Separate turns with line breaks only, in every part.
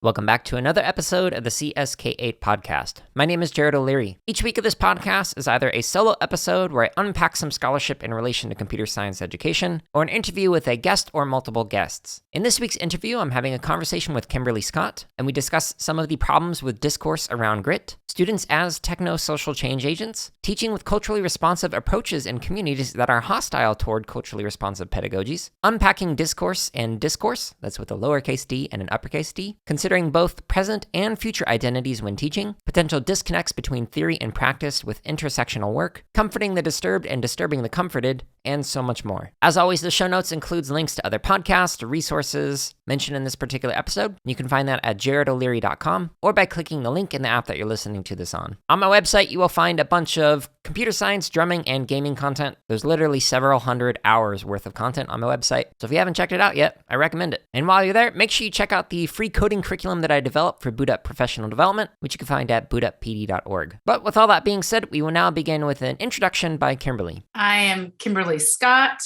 Welcome back to another episode of the CSK8 podcast. My name is Jared O'Leary. Each week of this podcast is either a solo episode where I unpack some scholarship in relation to computer science education, or an interview with a guest or multiple guests. In this week's interview, I'm having a conversation with Kimberly Scott, and we discuss some of the problems with discourse around grit, students as techno-social change agents, teaching with culturally responsive approaches in communities that are hostile toward culturally responsive pedagogies, unpacking discourse and discourse, that's with a lowercase d and an uppercase d, considering both present and future identities when teaching, potential disconnects between theory and practice with intersectional work, comforting the disturbed and disturbing the comforted, and so much more. As always, the show notes includes links to other podcasts, resources mentioned in this particular episode. You can find that at jaredoleary.com or by clicking the link in the app that you're listening to this on. On my website, you will find a bunch of computer science, drumming, and gaming content. There's literally several hundred hours worth of content on my website, so if you haven't checked it out yet, I recommend it. And while you're there, make sure you check out the free coding curriculum that I developed for Boot Up Professional Development, which you can find at bootuppd.org. But with all that being said, we will now begin with an introduction by Kimberly.
I am Kimberly Scott.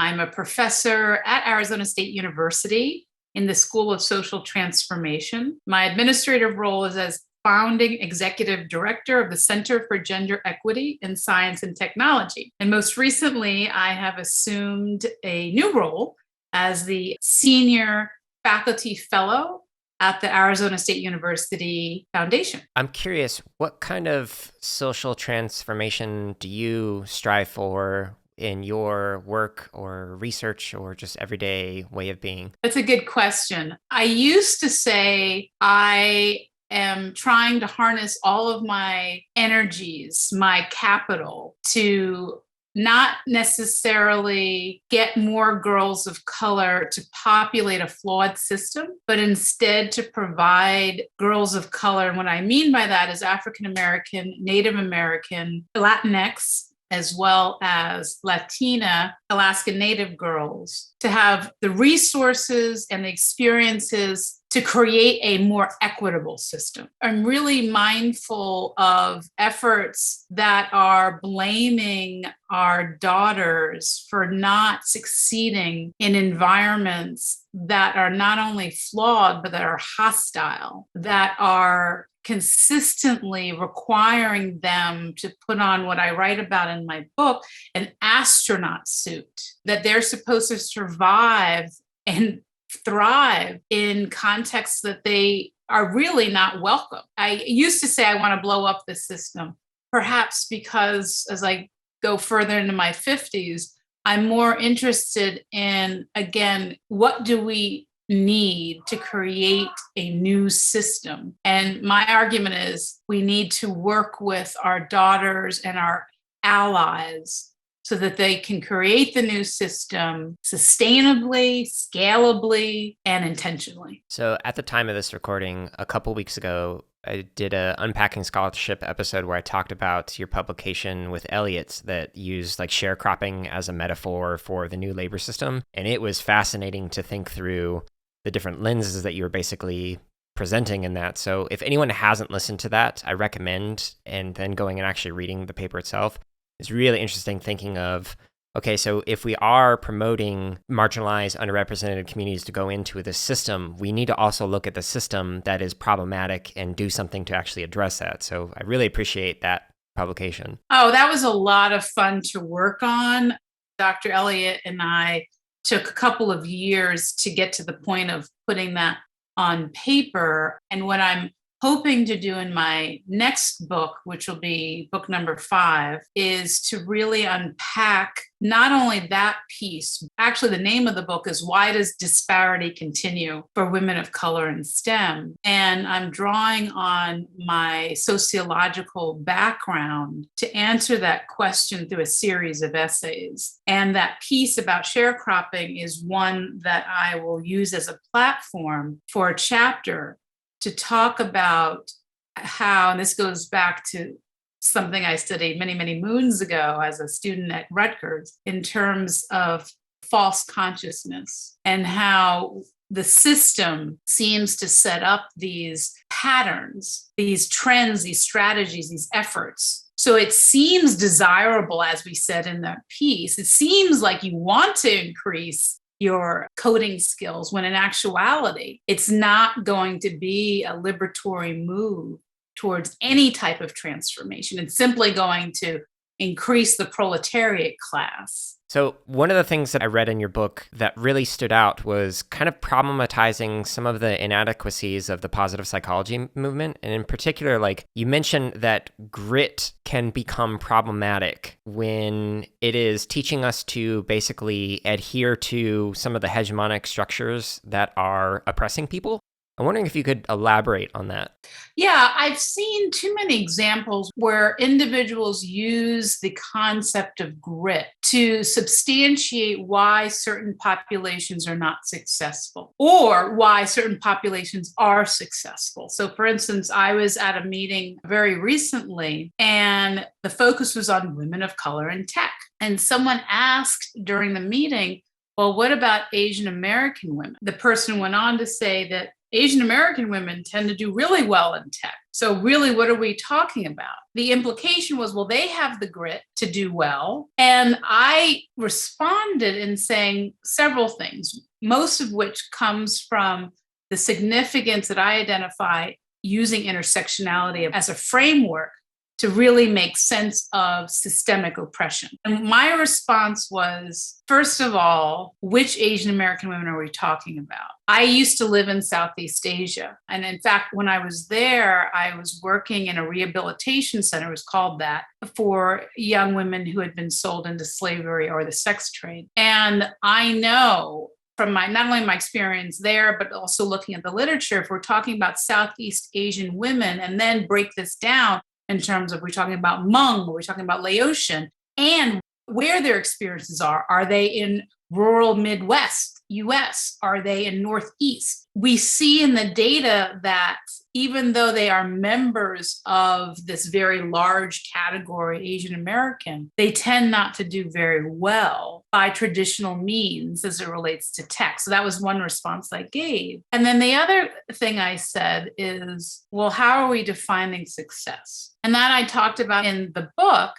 I'm a professor at Arizona State University in the School of Social Transformation. My administrative role is as founding executive director of the Center for Gender Equity in Science and Technology. And most recently, I have assumed a new role as the senior faculty fellow at the Arizona State University Foundation.
I'm curious, what kind of social transformation do you strive for in your work or research or just everyday way of being?
That's a good question. I used to say I am trying to harness all of my energies, my capital, to not necessarily get more girls of color to populate a flawed system, but instead to provide girls of color. And what I mean by that is African American, Native American, Latinx, as well as Latina, Alaskan Native girls, to have the resources and the experiences to create a more equitable system. I'm really mindful of efforts that are blaming our daughters for not succeeding in environments that are not only flawed, but that are hostile, that are consistently requiring them to put on what I write about in my book, an astronaut suit, that they're supposed to survive and thrive in contexts that they are really not welcome. I used to say I want to blow up the system, perhaps because as I go further into my 50s, I'm more interested in, again, what do we need to create a new system? And my argument is we need to work with our daughters and our allies so that they can create the new system sustainably, scalably, and intentionally.
So at the time of this recording, a couple weeks ago, I did a Unpacking Scholarship episode where I talked about your publication with Elliot that used like sharecropping as a metaphor for the new labor system. And it was fascinating to think through the different lenses that you were basically presenting in that. So if anyone hasn't listened to that, I recommend, and then going and actually reading the paper itself. It's really interesting thinking of, okay, so if we are promoting marginalized, underrepresented communities to go into this system, we need to also look at the system that is problematic and do something to actually address that. So I really appreciate that publication.
Oh, that was a lot of fun to work on. Dr. Elliott and I took a couple of years to get to the point of putting that on paper. And what I'm hoping to do in my next book, which will be book number 5, is to really unpack not only that piece. Actually, the name of the book is Why Does Disparity Continue for Women of Color in STEM? And I'm drawing on my sociological background to answer that question through a series of essays. And that piece about sharecropping is one that I will use as a platform for a chapter to talk about how, and this goes back to something I studied many, many moons ago as a student at Rutgers, in terms of false consciousness and how the system seems to set up these patterns, these trends, these strategies, these efforts. So it seems desirable, as we said in that piece, it seems like you want to increase your coding skills, when in actuality, it's not going to be a liberatory move towards any type of transformation. It's simply going to increase the proletariat class.
So one of the things that I read in your book that really stood out was kind of problematizing some of the inadequacies of the positive psychology movement. And in particular, like you mentioned that grit can become problematic when it is teaching us to basically adhere to some of the hegemonic structures that are oppressing people. I'm wondering if you could elaborate on that.
Yeah, I've seen too many examples where individuals use the concept of grit to substantiate why certain populations are not successful or why certain populations are successful. So, for instance, I was at a meeting very recently and the focus was on women of color in tech. And someone asked during the meeting, well, what about Asian American women? The person went on to say that Asian American women tend to do really well in tech. So really, what are we talking about? The implication was, well, they have the grit to do well. And I responded in saying several things, most of which comes from the significance that I identify using intersectionality as a framework to really make sense of systemic oppression. And my response was, first of all, which Asian American women are we talking about? I used to live in Southeast Asia. And in fact, when I was there, I was working in a rehabilitation center, it was called that, for young women who had been sold into slavery or the sex trade. And I know from not only my experience there, but also looking at the literature, if we're talking about Southeast Asian women and then break this down, in terms of, we're talking about Hmong, we're talking about Laotian, and where their experiences are. Are they in rural Midwest US? Are they in Northeast? We see in the data that even though they are members of this very large category, Asian American, they tend not to do very well by traditional means as it relates to tech. So that was one response I gave. And then the other thing I said is, well, how are we defining success? And that I talked about in the book.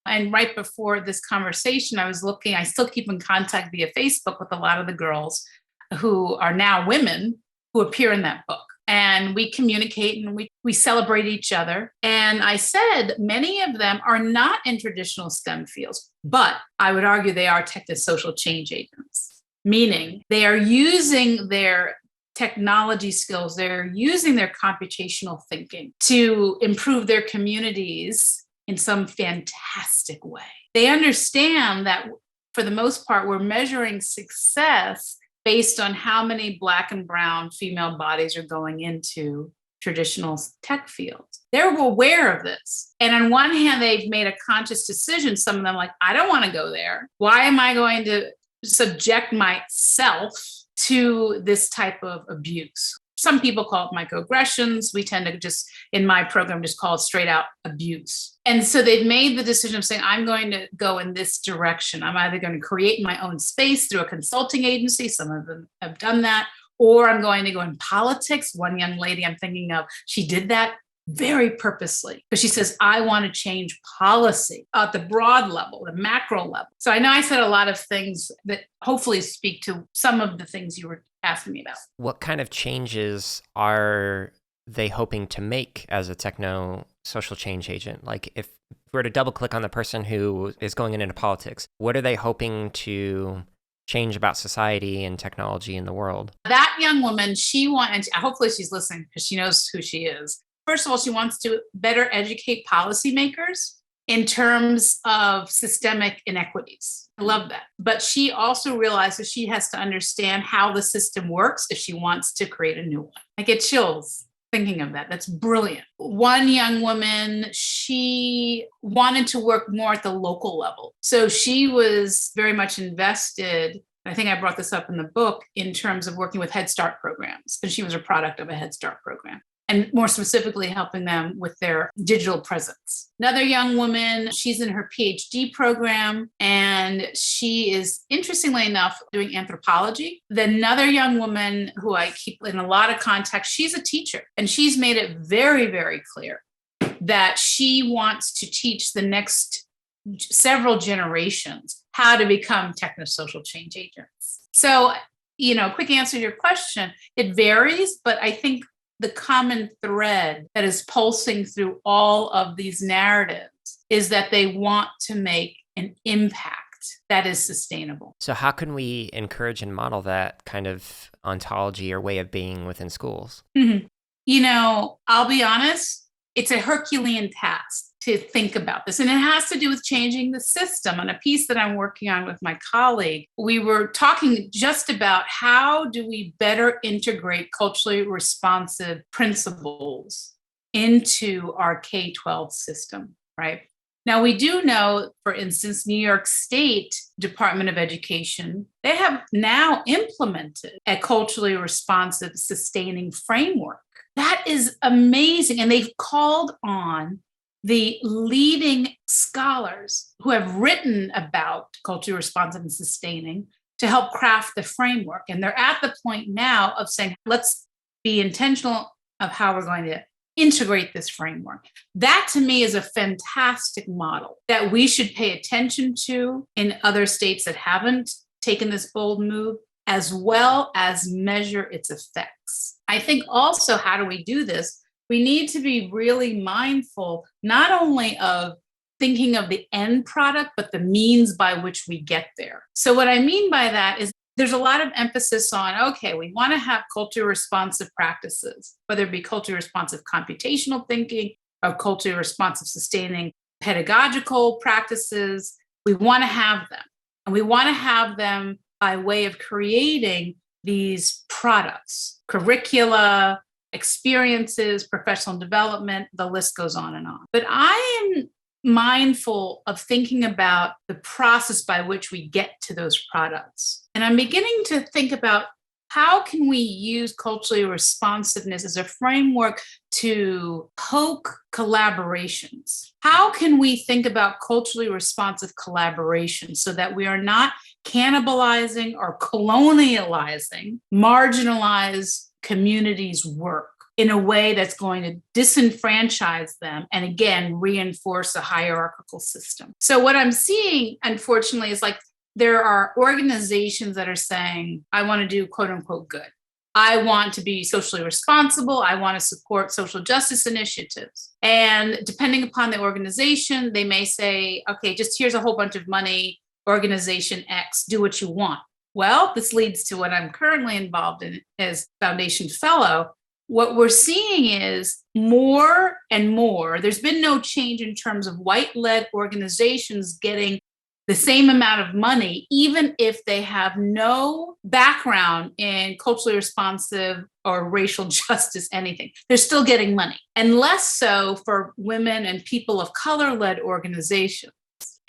And right before this conversation, I was looking, I still keep in contact via Facebook with a lot of the girls who are now women who appear in that book. And we communicate and we celebrate each other. And I said, many of them are not in traditional STEM fields, but I would argue they are techno-social change agents, meaning they are using their technology skills, they're using their computational thinking to improve their communities in some fantastic way. They understand that for the most part, we're measuring success based on how many Black and brown female bodies are going into traditional tech fields. They're aware of this. And on one hand, they've made a conscious decision. Some of them like, I don't want to go there. Why am I going to subject myself to this type of abuse? Some people call it microaggressions. We tend to just, in my program, just call it straight out abuse. And so they've made the decision of saying, I'm going to go in this direction. I'm either going to create my own space through a consulting agency. Some of them have done that. Or I'm going to go in politics. One young lady I'm thinking of, she did that very purposely because she says, I want to change policy at the broad level, the macro level. So I know I said a lot of things that hopefully speak to some of the things you were asking me about.
What kind of changes are they hoping to make as a techno-social change agent? Like if we were to double click on the person who is going into politics, what are they hoping to change about society and technology in the world?
That young woman, hopefully she's listening because she knows who she is. First of all, she wants to better educate policymakers in terms of systemic inequities. I love that. But she also realizes she has to understand how the system works if she wants to create a new one. I get chills thinking of that. That's brilliant. One young woman, she wanted to work more at the local level. So she was very much invested, I think I brought this up in the book, in terms of working with Head Start programs. And she was a product of a Head Start program, and more specifically helping them with their digital presence. Another young woman, she's in her PhD program, and she is, interestingly enough, doing anthropology. Then another young woman who I keep in a lot of contact, she's a teacher, and she's made it very, very clear that she wants to teach the next several generations how to become techno-social change agents. So, quick answer to your question, it varies, but I think the common thread that is pulsing through all of these narratives is that they want to make an impact that is sustainable.
So how can we encourage and model that kind of ontology or way of being within schools?
I'll be honest, it's a Herculean task to think about this. And it has to do with changing the system. On a piece that I'm working on with my colleague, we were talking just about how do we better integrate culturally responsive principles into our K-12 system, right? Now, we do know, for instance, New York State Department of Education, they have now implemented a culturally responsive sustaining framework. That is amazing. And they've called on the leading scholars who have written about culturally responsive and sustaining to help craft the framework. And they're at the point now of saying, let's be intentional of how we're going to integrate this framework. That to me is a fantastic model that we should pay attention to in other states that haven't taken this bold move, as well as measure its effects. I think also, how do we do this? We need to be really mindful, not only of thinking of the end product, but the means by which we get there. So what I mean by that is there's a lot of emphasis on, okay, we want to have culturally responsive practices, whether it be culturally responsive computational thinking or culturally responsive sustaining pedagogical practices. We want to have them. And we want to have them by way of creating these products, curricula, experiences, professional development, the list goes on and on. But I am mindful of thinking about the process by which we get to those products. And I'm beginning to think about how can we use culturally responsiveness as a framework to poke collaborations? How can we think about culturally responsive collaboration so that we are not cannibalizing or colonializing marginalized communities' work in a way that's going to disenfranchise them and, again, reinforce a hierarchical system? So what I'm seeing, unfortunately, is like there are organizations that are saying, I want to do quote unquote good. I want to be socially responsible. I want to support social justice initiatives. And depending upon the organization, they may say, okay, just here's a whole bunch of money, organization X, do what you want. Well, this leads to what I'm currently involved in as Foundation Fellow. What we're seeing is more and more, there's been no change in terms of white-led organizations getting the same amount of money, even if they have no background in culturally responsive or racial justice, anything. They're still getting money, and less so for women and people of color-led organizations.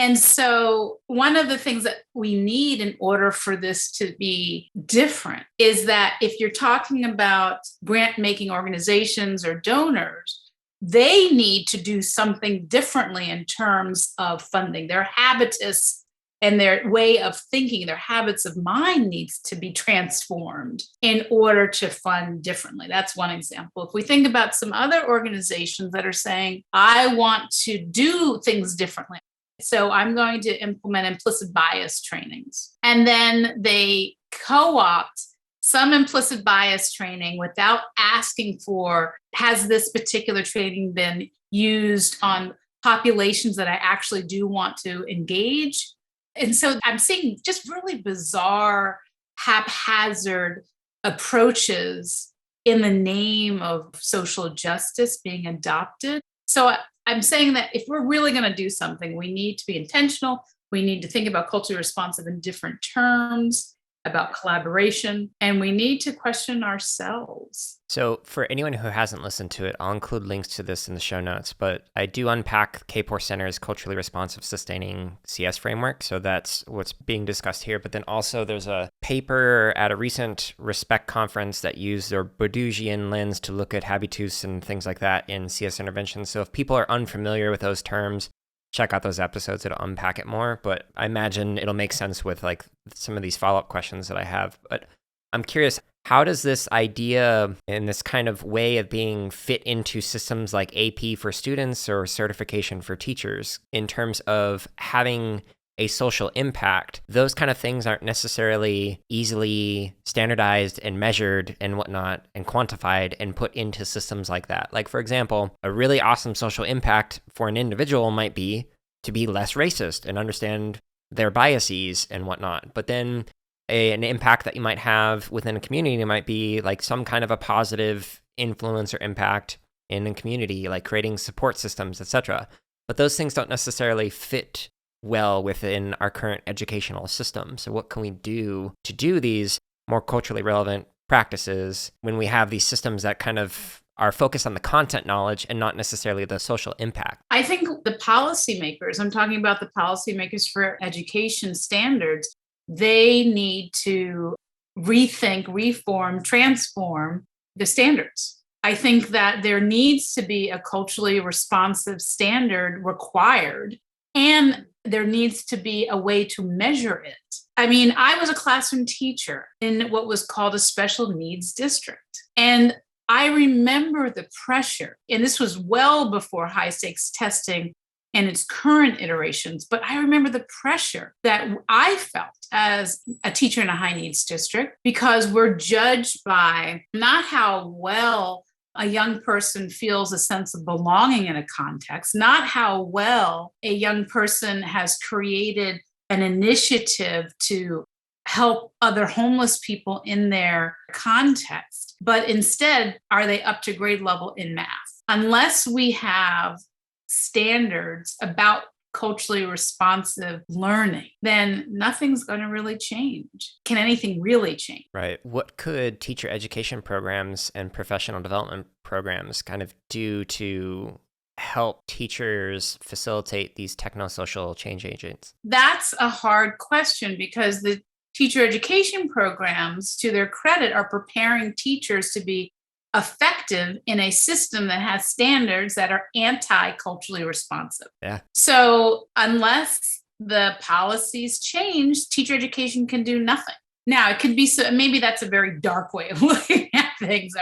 And so one of the things that we need in order for this to be different is that if you're talking about grant-making organizations or donors, they need to do something differently in terms of funding. Their habitus and their way of thinking, their habits of mind needs to be transformed in order to fund differently. That's one example. If we think about some other organizations that are saying, I want to do things differently, so I'm going to implement implicit bias trainings. And then they co-opt some implicit bias training without asking for, has this particular training been used on populations that I actually do want to engage? And so I'm seeing just really bizarre, haphazard approaches in the name of social justice being adopted. So I'm saying that if we're really going to do something, we need to be intentional. We need to think about culturally responsive in different terms, about collaboration, and we need to question ourselves.
So for anyone who hasn't listened to it, I'll include links to this in the show notes, but I do unpack Kapor Center's culturally responsive sustaining CS framework. So that's what's being discussed here. But then also there's a paper at a recent Respect conference that used their Bourdieusian lens to look at habitus and things like that in CS intervention. So if people are unfamiliar with those terms, check out those episodes. It'll unpack it more, but I imagine it'll make sense with like some of these follow-up questions that I have. But I'm curious, how does this idea and this kind of way of being fit into systems like AP for students or certification for teachers in terms of having a social impact, those kind of things aren't necessarily easily standardized and measured and whatnot and quantified and put into systems like that. Like, for example, a really awesome social impact for an individual might be to be less racist and understand their biases and whatnot. But then an impact that you might have within a community might be like some kind of a positive influence or impact in a community, like creating support systems, etc. But those things don't necessarily fit well within our current educational system. So what can we do to do these more culturally relevant practices when we have these systems that kind of are focused on the content knowledge and not necessarily the social impact?
I think the policymakers, I'm talking about the policymakers for education standards, they need to rethink, reform, transform the standards. I think that there needs to be a culturally responsive standard required, and there needs to be a way to measure it. I mean, I was a classroom teacher in what was called a special needs district. And I remember the pressure, and this was well before high stakes testing and its current iterations, but I remember the pressure that I felt as a teacher in a high needs district, because we're judged by not how well a young person feels a sense of belonging in a context, not how well a young person has created an initiative to help other homeless people in their context, but instead, are they up to grade level in math? Unless we have standards about culturally responsive learning, then nothing's going to really change. Can anything really change?
Right. What could teacher education programs and professional development programs kind of do to help teachers facilitate these techno-social change agents?
That's a hard question, because the teacher education programs, to their credit, are preparing teachers to be effective in a system that has standards that are anti-culturally responsive.
Yeah.
So unless the policies change, teacher education can do nothing. Now, it could be, so maybe that's a very dark way of looking at things,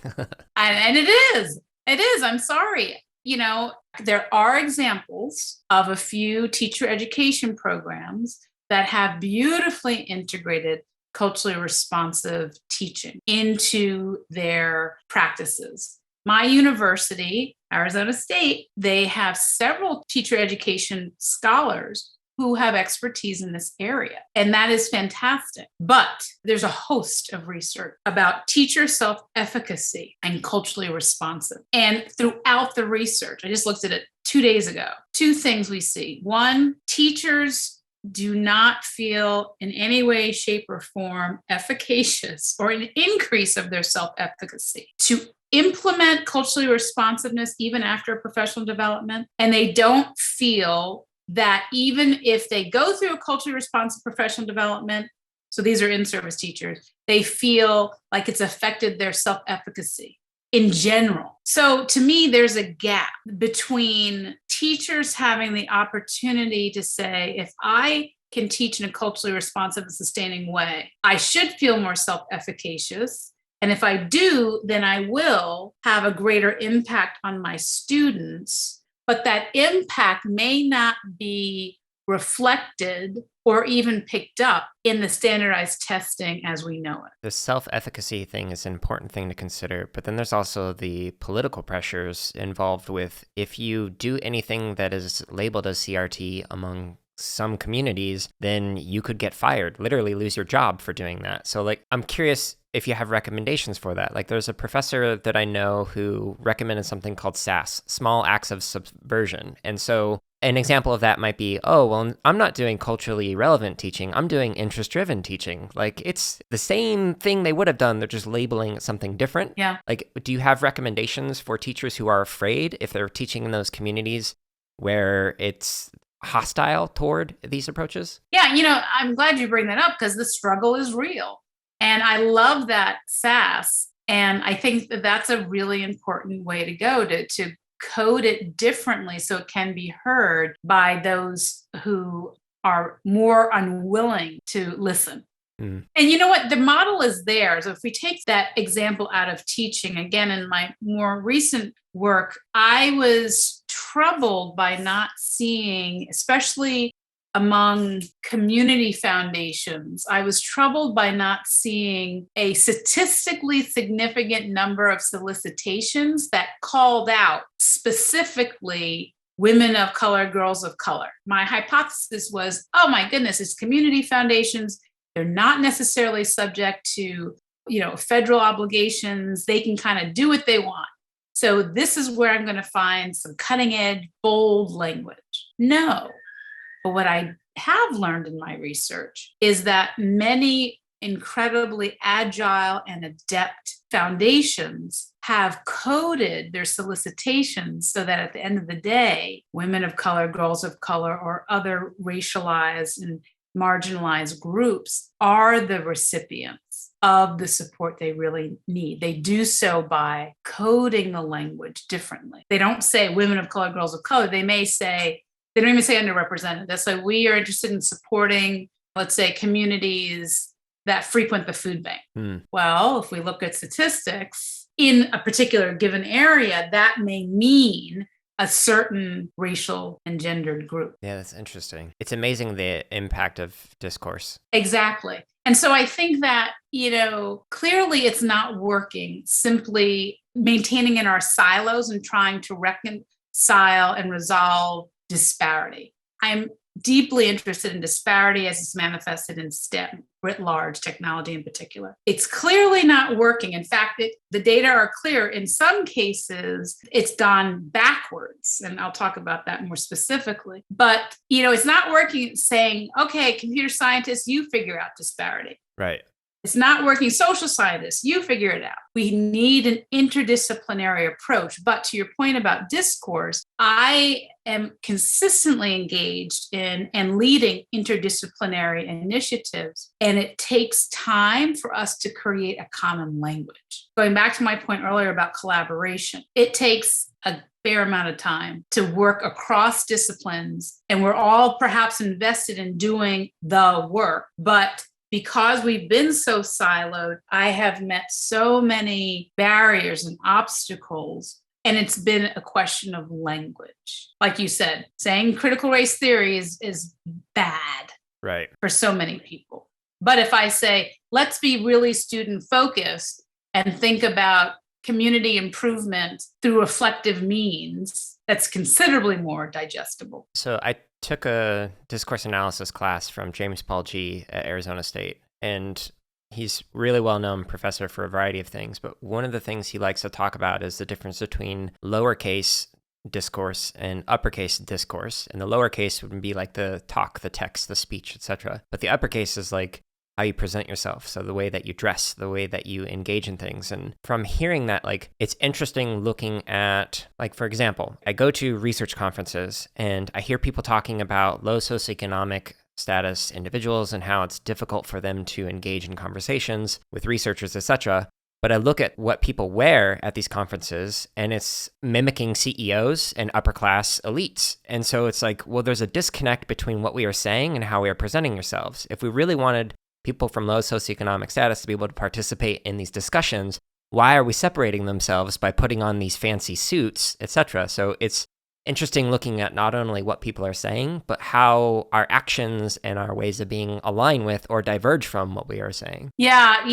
and it is. It is. I'm sorry. You know, there are examples of a few teacher education programs that have beautifully integrated culturally responsive teaching into their practices. My university, Arizona State, they have several teacher education scholars who have expertise in this area, and that is fantastic. But there's a host of research about teacher self-efficacy and culturally responsive. And throughout the research, I just looked at it 2 days ago, two things we see. One, teachers do not feel in any way, shape, or form efficacious or an increase of their self-efficacy to implement culturally responsiveness even after professional development. And they don't feel that even if they go through a culturally responsive professional development, so these are in-service teachers, they feel like it's affected their self-efficacy in general. So to me, there's a gap between teachers having the opportunity to say, if I can teach in a culturally responsive and sustaining way, I should feel more self-efficacious. And if I do, then I will have a greater impact on my students. But that impact may not be reflected or even picked up in the standardized testing as we know it.
The self-efficacy thing is an important thing to consider, but then there's also the political pressures involved with, if you do anything that is labeled as CRT among some communities, then you could get fired, literally lose your job for doing that. So like, I'm curious if you have recommendations for that. Like, there's a professor that I know who recommended something called SAS, small acts of subversion. And so an example of that might be, oh, well, I'm not doing culturally relevant teaching. I'm doing interest-driven teaching. Like, it's the same thing they would have done. They're just labeling it something different.
Yeah.
Like, do you have recommendations for teachers who are afraid if they're teaching in those communities where it's hostile toward these approaches?
Yeah, I'm glad you bring that up, because the struggle is real. And I love that SAS. And I think that that's a really important way to go, to code it differently so it can be heard by those who are more unwilling to listen. And you know what? The model is there. So if we take that example out of teaching, again, in my more recent work, I was troubled by not seeing, especially among community foundations, I was troubled by not seeing a statistically significant number of solicitations that called out specifically women of color, girls of color. My hypothesis was, oh my goodness, it's community foundations. They're not necessarily subject to, federal obligations. They can kind of do what they want. So this is where I'm going to find some cutting edge, bold language. No. But what I have learned in my research is that many incredibly agile and adept foundations have coded their solicitations so that at the end of the day, women of color, girls of color, or other racialized and marginalized groups are the recipients of the support they really need. They do so by coding the language differently. They don't say women of color, girls of color. They don't even say underrepresented. That's like, we are interested in supporting, let's say, communities that frequent the food bank. Well, if we look at statistics in a particular given area, that may mean a certain racial and gendered group.
Yeah, that's interesting. It's amazing the impact of discourse.
Exactly. And so I think that, clearly it's not working simply maintaining in our silos and trying to reconcile and resolve disparity. I'm deeply interested in disparity as it's manifested in STEM, writ large, technology in particular. It's clearly not working. In fact, the data are clear. In some cases, it's gone backwards. And I'll talk about that more specifically. But, it's not working saying, okay, computer scientists, you figure out disparity.
Right.
It's not working. Social scientists, you figure it out. We need an interdisciplinary approach. But to your point about discourse, I am consistently engaged in and leading interdisciplinary initiatives. And it takes time for us to create a common language. Going back to my point earlier about collaboration, it takes a fair amount of time to work across disciplines. And we're all perhaps invested in doing the work, but because we've been so siloed, I have met so many barriers and obstacles, and it's been a question of language. Like you said, saying critical race theory is bad,
right,
for so many people. But if I say, let's be really student focused and think about community improvement through reflective means, that's considerably more digestible.
So I took a discourse analysis class from James Paul G at Arizona State, and he's really well-known professor for a variety of things, but one of the things he likes to talk about is the difference between lowercase discourse and uppercase discourse. And the lowercase would be like the talk, the text, the speech, etc. But the uppercase is like how you present yourself. So the way that you dress, the way that you engage in things. And from hearing that, it's interesting looking at, for example, I go to research conferences and I hear people talking about low socioeconomic status individuals and how it's difficult for them to engage in conversations with researchers, etc. But I look at what people wear at these conferences and it's mimicking CEOs and upper class elites. And so it's there's a disconnect between what we are saying and how we are presenting ourselves. If we really wanted people from low socioeconomic status to be able to participate in these discussions, why are we separating themselves by putting on these fancy suits, etc.? So it's interesting looking at not only what people are saying, but how our actions and our ways of being align with or diverge from what we are saying.
Yeah,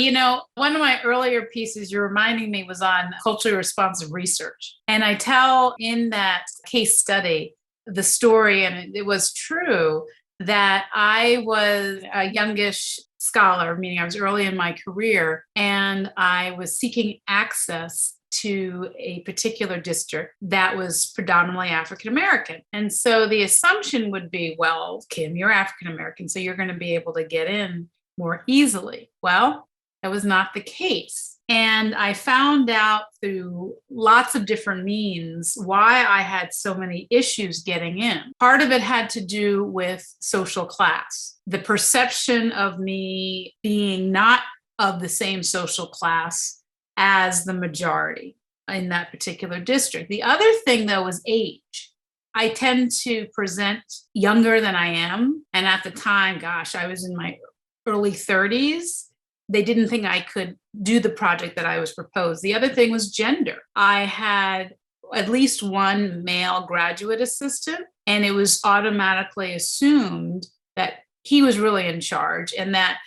one of my earlier pieces you're reminding me was on culturally responsive research. And I tell in that case study the story, and it was true, that I was a youngish scholar, meaning I was early in my career, and I was seeking access to a particular district that was predominantly African American. And so the assumption would be, well, Kim, you're African American, so you're going to be able to get in more easily. Well, that was not the case. And I found out through lots of different means why I had so many issues getting in. Part of it had to do with social class, the perception of me being not of the same social class as the majority in that particular district. The other thing, though, was age. I tend to present younger than I am. And at the time, I was in my early 30s. They didn't think I could do the project that I was proposed. The other thing was gender. I had at least one male graduate assistant, and it was automatically assumed that he was really in charge and that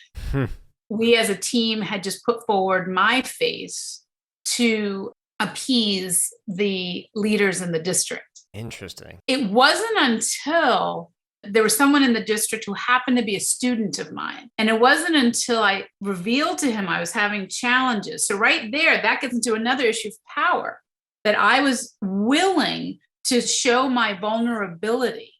we as a team had just put forward my face to appease the leaders in the district.
Interesting.
It wasn't until there was someone in the district who happened to be a student of mine. And it wasn't until I revealed to him I was having challenges. So right there, that gets into another issue of power, that I was willing to show my vulnerability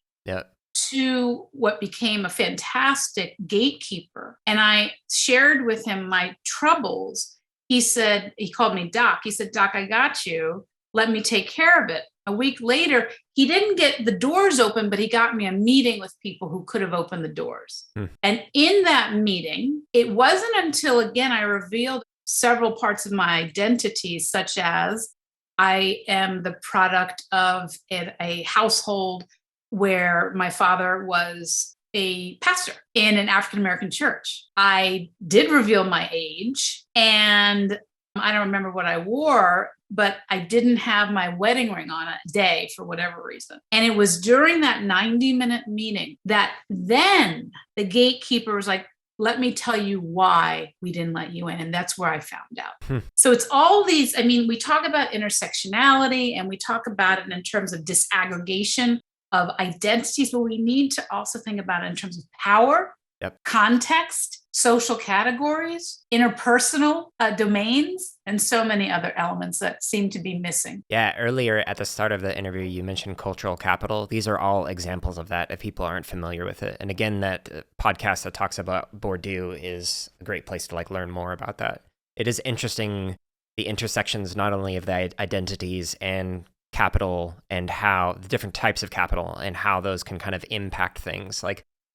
to what became a fantastic gatekeeper. And I shared with him my troubles. He called me Doc. He said, Doc, I got you. Let me take care of it. A week later, he didn't get the doors open, but he got me a meeting with people who could have opened the doors. And in that meeting, it wasn't until, again, I revealed several parts of my identity, such as I am the product of a household where my father was a pastor in an African-American church. I did reveal my age, and I don't remember what I wore, but I didn't have my wedding ring on a day for whatever reason. And it was during that 90-minute meeting that then the gatekeeper was like, let me tell you why we didn't let you in. And that's where I found out. So it's all these, we talk about intersectionality and we talk about it in terms of disaggregation of identities, but we need to also think about it in terms of power, context, social categories, interpersonal domains, and so many other elements that seem to be missing.
Yeah, earlier at the start of the interview, you mentioned cultural capital. These are all examples of that if people aren't familiar with it. And again, that podcast that talks about Bourdieu is a great place to learn more about that. It is interesting, the intersections not only of the identities and capital and how the different types of capital and how those can kind of impact things.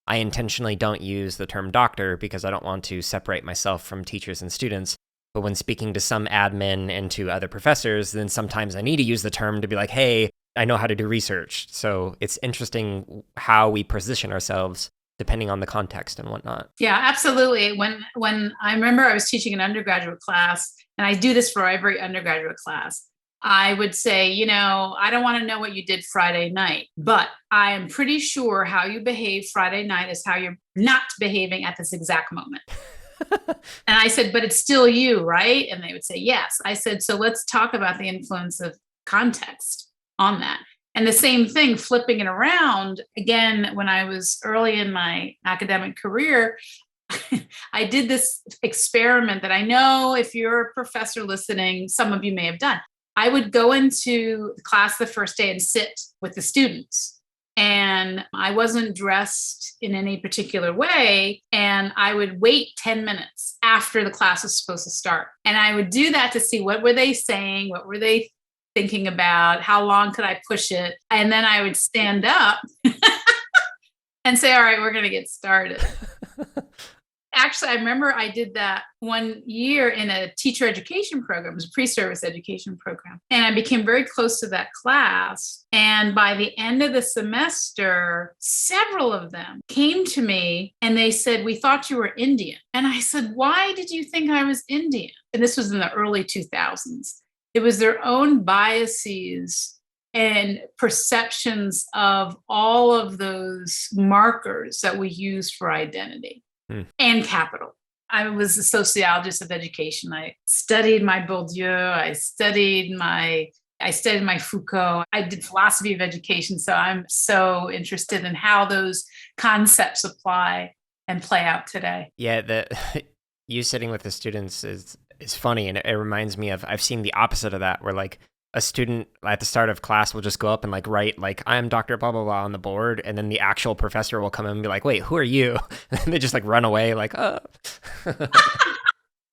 I intentionally don't use the term doctor because I don't want to separate myself from teachers and students. But when speaking to some admin and to other professors, then sometimes I need to use the term to be like, hey, I know how to do research. So it's interesting how we position ourselves depending on the context and whatnot.
Yeah, absolutely. When I remember I was teaching an undergraduate class, and I do this for every undergraduate class, I would say, I don't want to know what you did Friday night, but I am pretty sure how you behave Friday night is how you're not behaving at this exact moment. And I said, but it's still you, right? And they would say, yes. I said, so let's talk about the influence of context on that. And the same thing, flipping it around, again, when I was early in my academic career, I did this experiment that I know if you're a professor listening, some of you may have done. I would go into class the first day and sit with the students. And I wasn't dressed in any particular way. And I would wait 10 minutes after the class was supposed to start. And I would do that to see what were they saying, what were they thinking about, how long could I push it? And then I would stand up and say, all right, we're going to get started. Actually, I remember I did that one year in a teacher education program. It was a pre-service education program. And I became very close to that class. And by the end of the semester, several of them came to me and they said, we thought you were Indian. And I said, why did you think I was Indian? And this was in the early 2000s. It was their own biases and perceptions of all of those markers that we use for identity. And capital. I was a sociologist of education. I studied my Bourdieu. I studied my Foucault. I did philosophy of education. So I'm so interested in how those concepts apply and play out today.
Yeah, you sitting with the students is funny, and it reminds me of, I've seen the opposite of that, where a student at the start of class will just go up and write I'm Dr. blah, blah, blah on the board. And then the actual professor will come in and be like, wait, who are you? And they just run away oh.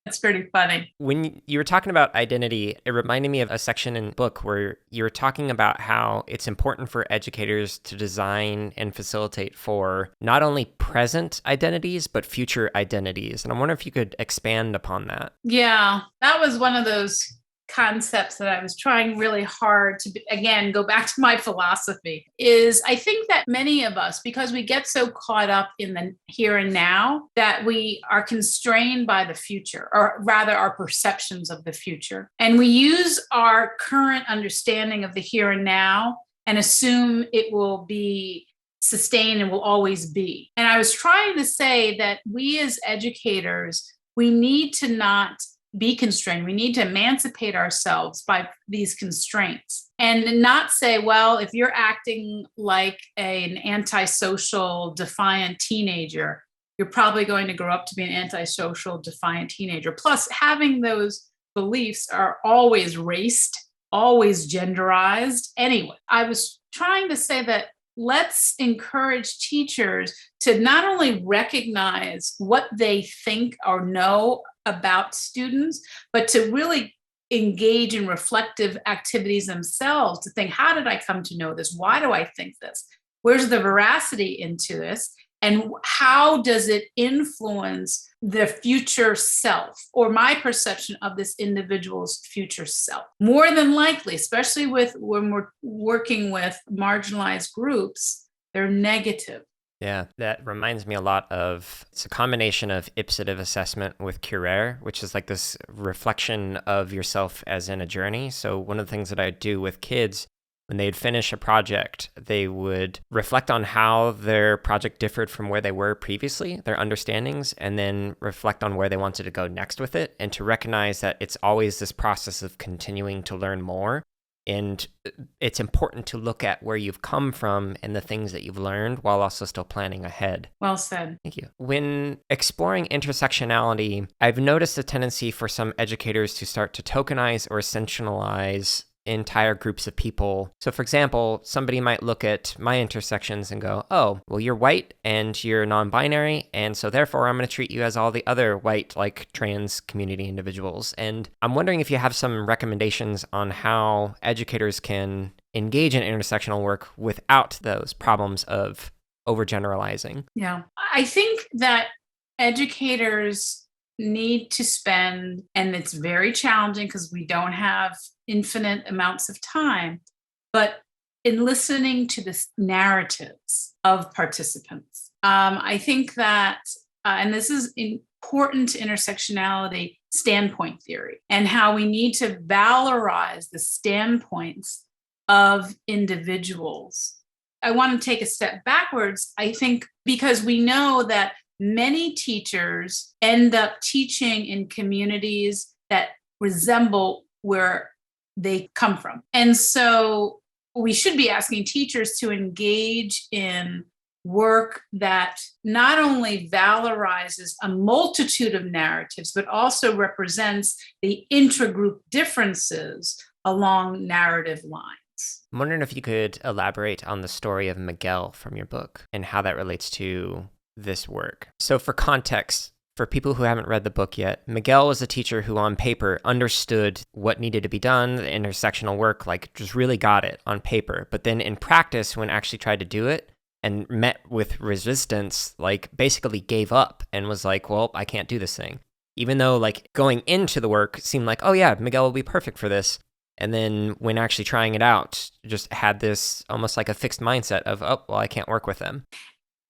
That's pretty funny.
When you were talking about identity, it reminded me of a section in the book where you were talking about how it's important for educators to design and facilitate for not only present identities, but future identities. And I wonder if you could expand upon that.
Yeah, that was one of those concepts that I was trying really hard to, again, go back to my philosophy, is I think that many of us, because we get so caught up in the here and now, that we are constrained by the future, or rather our perceptions of the future. And we use our current understanding of the here and now and assume it will be sustained and will always be. And I was trying to say that we as educators, we need to not be constrained. We need to emancipate ourselves by these constraints and not say, well, if you're acting like an antisocial, defiant teenager, you're probably going to grow up to be an antisocial, defiant teenager. Plus, having those beliefs are always raced, always genderized. Anyway, I was trying to say that let's encourage teachers to not only recognize what they think or know about students, but to really engage in reflective activities themselves to think, how did I come to know this? Why do I think this? Where's the veracity into this? And how does it influence the future self or my perception of this individual's future self? More than likely, especially when we're working with marginalized groups, they're negative.
Yeah, that reminds me a lot of, it's a combination of ipsative assessment with Curer, which is like this reflection of yourself as in a journey. So one of the things that I do with kids, when they'd finish a project, they would reflect on how their project differed from where they were previously, their understandings, and then reflect on where they wanted to go next with it, and to recognize that it's always this process of continuing to learn more. And it's important to look at where you've come from and the things that you've learned while also still planning ahead.
Well said.
Thank you. When exploring intersectionality, I've noticed a tendency for some educators to start to tokenize or essentialize entire groups of people. So for example, somebody might look at my intersections and go, oh, well, you're white and you're non-binary, and so therefore I'm going to treat you as all the other white, like trans community individuals. And I'm wondering if you have some recommendations on how educators can engage in intersectional work without those problems of overgeneralizing.
Yeah. I think that educators need to spend, and it's very challenging because we don't have infinite amounts of time, but in listening to the narratives of participants. I think that, and this is important to intersectionality standpoint theory, and how we need to valorize the standpoints of individuals. I want to take a step backwards, I think, because we know that many teachers end up teaching in communities that resemble where they come from. And so we should be asking teachers to engage in work that not only valorizes a multitude of narratives, but also represents the intragroup differences along narrative lines.
I'm wondering if you could elaborate on the story of Miguel from your book and how that relates to this work. So for context, for people who haven't read the book yet, Miguel was a teacher who on paper understood what needed to be done, the intersectional work, like just really got it on paper. But then in practice, when actually tried to do it and met with resistance, like basically gave up and was like, well, I can't do this thing. Even though like going into the work seemed like, oh yeah, Miguel will be perfect for this. And then when actually trying it out, just had this almost like a fixed mindset of, oh, well, I can't work with them.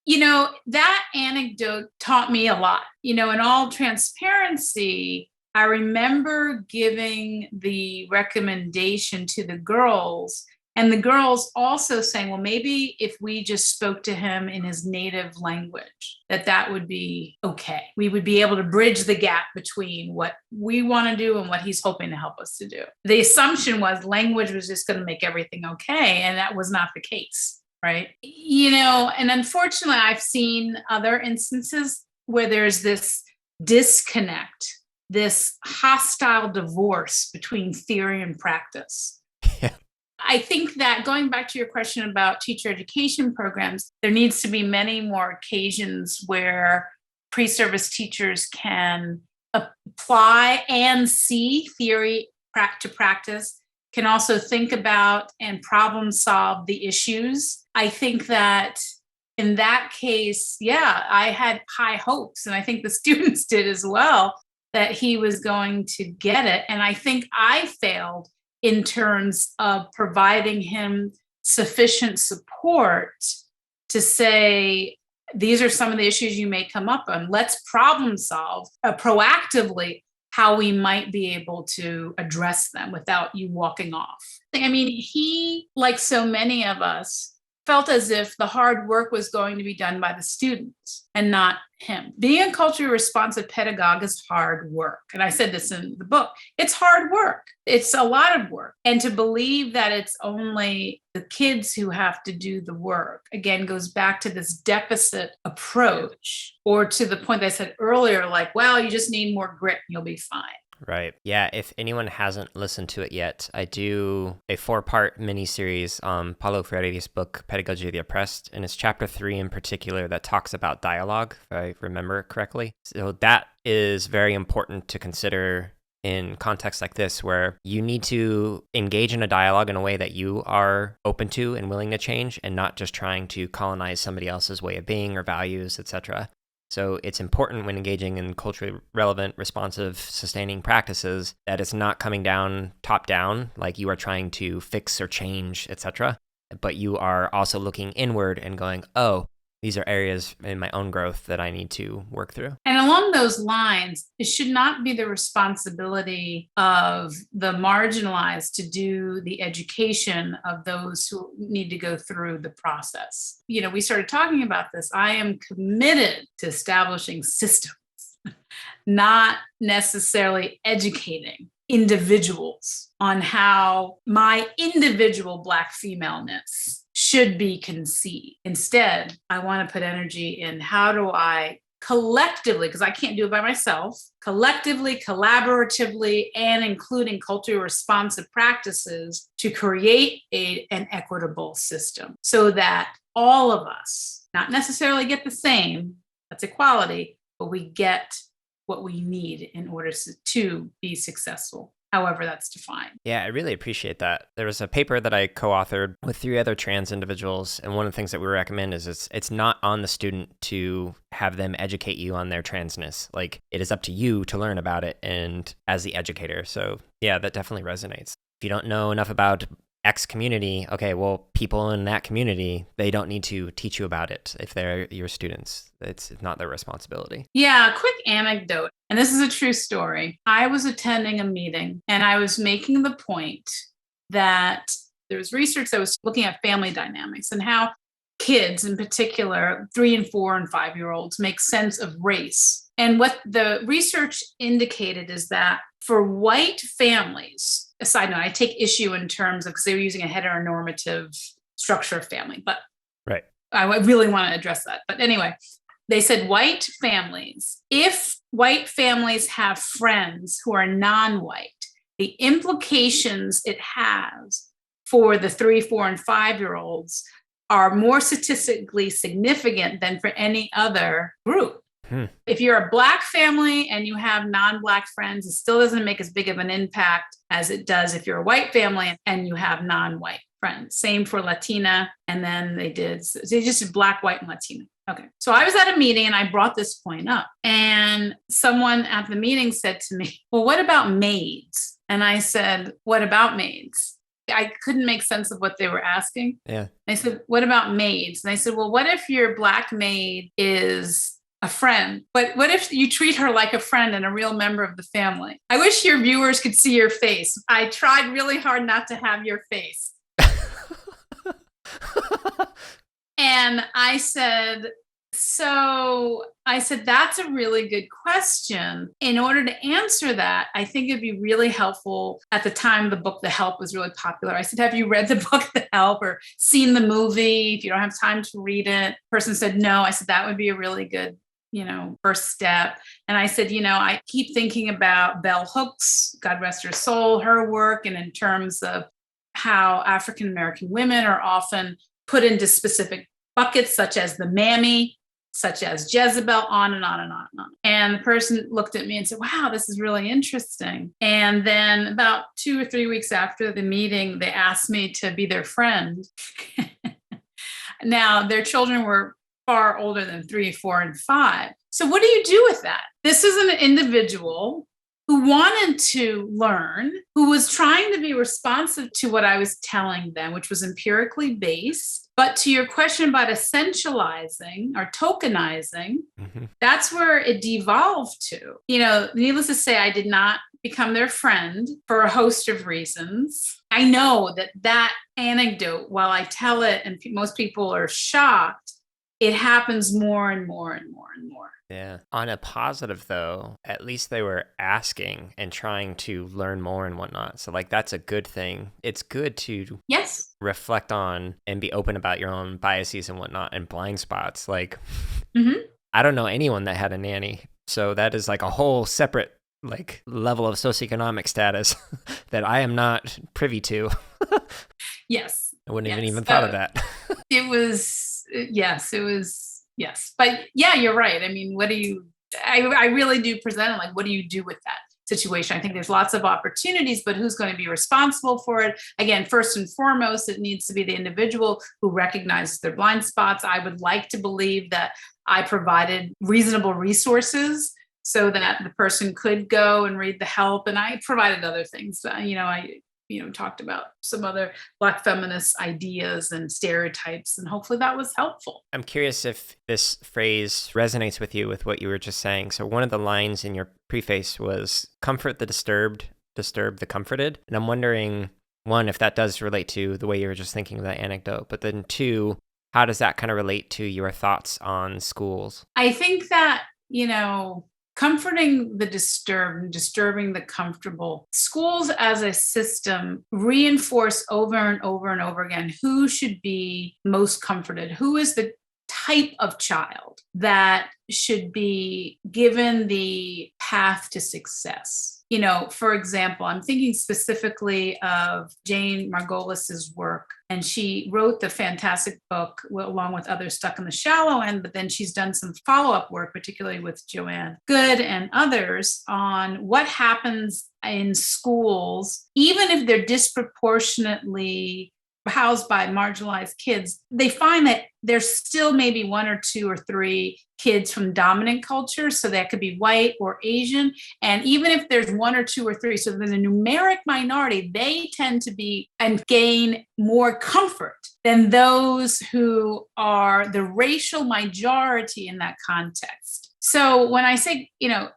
You know, that anecdote taught me a lot. You know, in all transparency, I remember giving the recommendation to the girls, and the girls also saying, well, maybe if we just spoke to him in his native language, that would be okay. We would be able to bridge the gap between what we want to do and what he's hoping to help us to do. The assumption was language was just going to make everything okay, and that was not the case. Right. You know, and unfortunately, I've seen other instances where there's this disconnect, this hostile divorce between theory and practice.
Yeah.
I think that going back to your question about teacher education programs, there needs to be many more occasions where pre-service teachers can apply and see theory to practice, can also think about and problem solve the issues. I think that in that case, yeah, I had high hopes, and I think the students did as well, that he was going to get it. And I think I failed in terms of providing him sufficient support to say, these are some of the issues you may come up on. Let's problem solve proactively how we might be able to address them without you walking off. I mean, he, like so many of us, felt as if the hard work was going to be done by the students and not him. Being a culturally responsive pedagogue is hard work. And I said this in the book. It's hard work. It's a lot of work. And to believe that it's only the kids who have to do the work, again, goes back to this deficit approach, or to the point that I said earlier, like, well, you just need more grit and you'll be fine.
Right. Yeah. If anyone hasn't listened to it yet, I do a 4-part miniseries on Paulo Freire's book, Pedagogy of the Oppressed, and it's chapter 3 in particular that talks about dialogue, if I remember correctly. So that is very important to consider in contexts like this, where you need to engage in a dialogue in a way that you are open to and willing to change, and not just trying to colonize somebody else's way of being or values, etc. So it's important when engaging in culturally relevant, responsive, sustaining practices that it's not coming down top down, like you are trying to fix or change, etc. But you are also looking inward and going, oh, these are areas in my own growth that I need to work through.
And along those lines, it should not be the responsibility of the marginalized to do the education of those who need to go through the process. You know, we started talking about this. I am committed to establishing systems, not necessarily educating individuals on how my individual Black femaleness should be conceived. Instead, I want to put energy in how do I collectively, because I can't do it by myself, collectively, collaboratively, and including culturally responsive practices to create an equitable system so that all of us not necessarily get the same, that's equality, but we get what we need in order to be successful, however that's defined.
Yeah, I really appreciate that. There was a paper that I co-authored with 3 other trans individuals, and one of the things that we recommend is it's not on the student to have them educate you on their transness. Like, it is up to you to learn about it, and as the educator. So yeah, that definitely resonates. If you don't know enough about X community, okay, well, people in that community, they don't need to teach you about it if they're your students. It's not their responsibility.
Yeah, a quick anecdote, and this is a true story. I was attending a meeting and I was making the point that there was research that was looking at family dynamics and how kids in particular, 3 and 4 and 5-year-olds, make sense of race. And what the research indicated is that for white families, a side note, I take issue in terms of, because they were using a heteronormative structure of family, but
right.
I really want to address that. But anyway, they said white families, if white families have friends who are non-white, the implications it has for the 3, 4, and 5-year-olds are more statistically significant than for any other group. If you're a Black family and you have non-Black friends, it still doesn't make as big of an impact as it does if you're a white family and you have non-white friends. Same for Latina. And then they just did Black, white, and Latina. Okay. So I was at a meeting and I brought this point up. And someone at the meeting said to me, well, what about maids? And I said, what about maids? I couldn't make sense of what they were asking.
Yeah.
They said, what about maids? And I said, well, what if your Black maid is a friend, but what if you treat her like a friend and a real member of the family? I wish your viewers could see your face. I tried really hard not to have your face. And I said, that's a really good question. In order to answer that, I think it'd be really helpful. At the time, the book, The Help, was really popular. I said, have you read the book, The Help, or seen the movie? If you don't have time to read it. The person said, no. I said, that would be a really good first step. And I said, I keep thinking about Bell Hooks, God rest her soul, her work, and in terms of how African-American women are often put into specific buckets, such as the mammy, such as Jezebel, on and on and on and on. And the person looked at me and said, wow, this is really interesting. And then about 2 or 3 weeks after the meeting, they asked me to be their friend. Now, their children were far older than 3, 4, and 5. So what do you do with that? This is an individual who wanted to learn, who was trying to be responsive to what I was telling them, which was empirically based. But to your question about essentializing or tokenizing, that's where it devolved to. Needless to say, I did not become their friend for a host of reasons. I know that anecdote, while I tell it and most people are shocked, it happens more and more and more and more.
Yeah. On a positive, though, at least they were asking and trying to learn more and whatnot. So, that's a good thing. It's good to reflect on and be open about your own biases and whatnot and blind spots. I don't know anyone that had a nanny. So that is a whole separate level of socioeconomic status that I am not privy to.
Yes.
I wouldn't have even thought of that.
It was, yes. But yeah, you're right. I mean, I really do present it what do you do with that situation? I think there's lots of opportunities, but who's going to be responsible for it? Again, first and foremost, it needs to be the individual who recognizes their blind spots. I would like to believe that I provided reasonable resources so that the person could go and read the help. And I provided other things. I talked about some other Black feminist ideas and stereotypes, and hopefully that was helpful.
I'm curious if this phrase resonates with you with what you were just saying. So one of the lines in your preface was comfort the disturbed, disturb the comforted. And I'm wondering, one, if that does relate to the way you were just thinking of that anecdote, but then two, how does that kind of relate to your thoughts on schools?
I think that, comforting the disturbed and disturbing the comfortable. Schools as a system reinforce over and over and over again who should be most comforted, who is the type of child that should be given the path to success. For example, I'm thinking specifically of Jane Margolis's work, and she wrote the fantastic book along with others, Stuck in the Shallow End, but then she's done some follow-up work, particularly with Joanne Good and others, on what happens in schools, even if they're disproportionately housed by marginalized kids. They find that there's still maybe one or two or three kids from dominant cultures. So that could be white or Asian. And even if there's one or two or three, so then the numeric minority, they tend to be and gain more comfort than those who are the racial majority in that context. So when I say,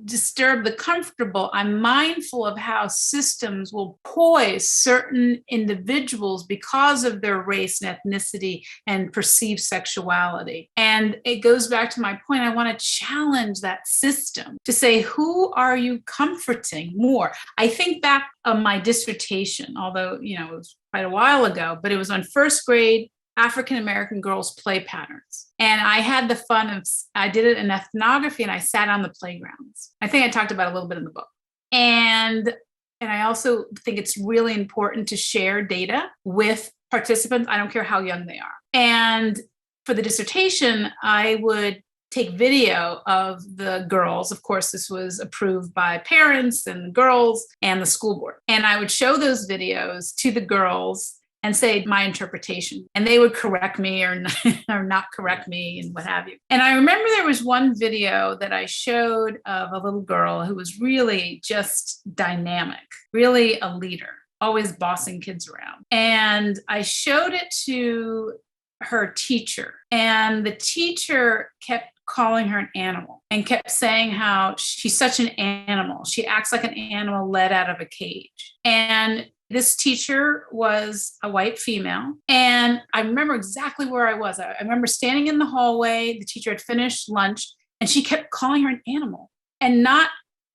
disturb the comfortable, I'm mindful of how systems will poise certain individuals because of their race and ethnicity and perceived sexuality. And it goes back to my point. I want to challenge that system to say, who are you comforting more? I think back on my dissertation, although, it was quite a while ago, but it was on first grade African-American girls' play patterns. And I had the fun of, I did it in ethnography and I sat on the playgrounds. I think I talked about it a little bit in the book. And I also think it's really important to share data with participants. I don't care how young they are. And for the dissertation, I would take video of the girls. Of course, this was approved by parents and the girls and the school board. And I would show those videos to the girls and say my interpretation. And they would correct me or not correct me and what have you. And I remember there was one video that I showed of a little girl who was really just dynamic, really a leader, always bossing kids around. And I showed it to her teacher, and the teacher kept calling her an animal and kept saying how she's such an animal. She acts like an animal let out of a cage. And this teacher was a white female. And I remember exactly where I was. I remember standing in the hallway. The teacher had finished lunch and she kept calling her an animal and not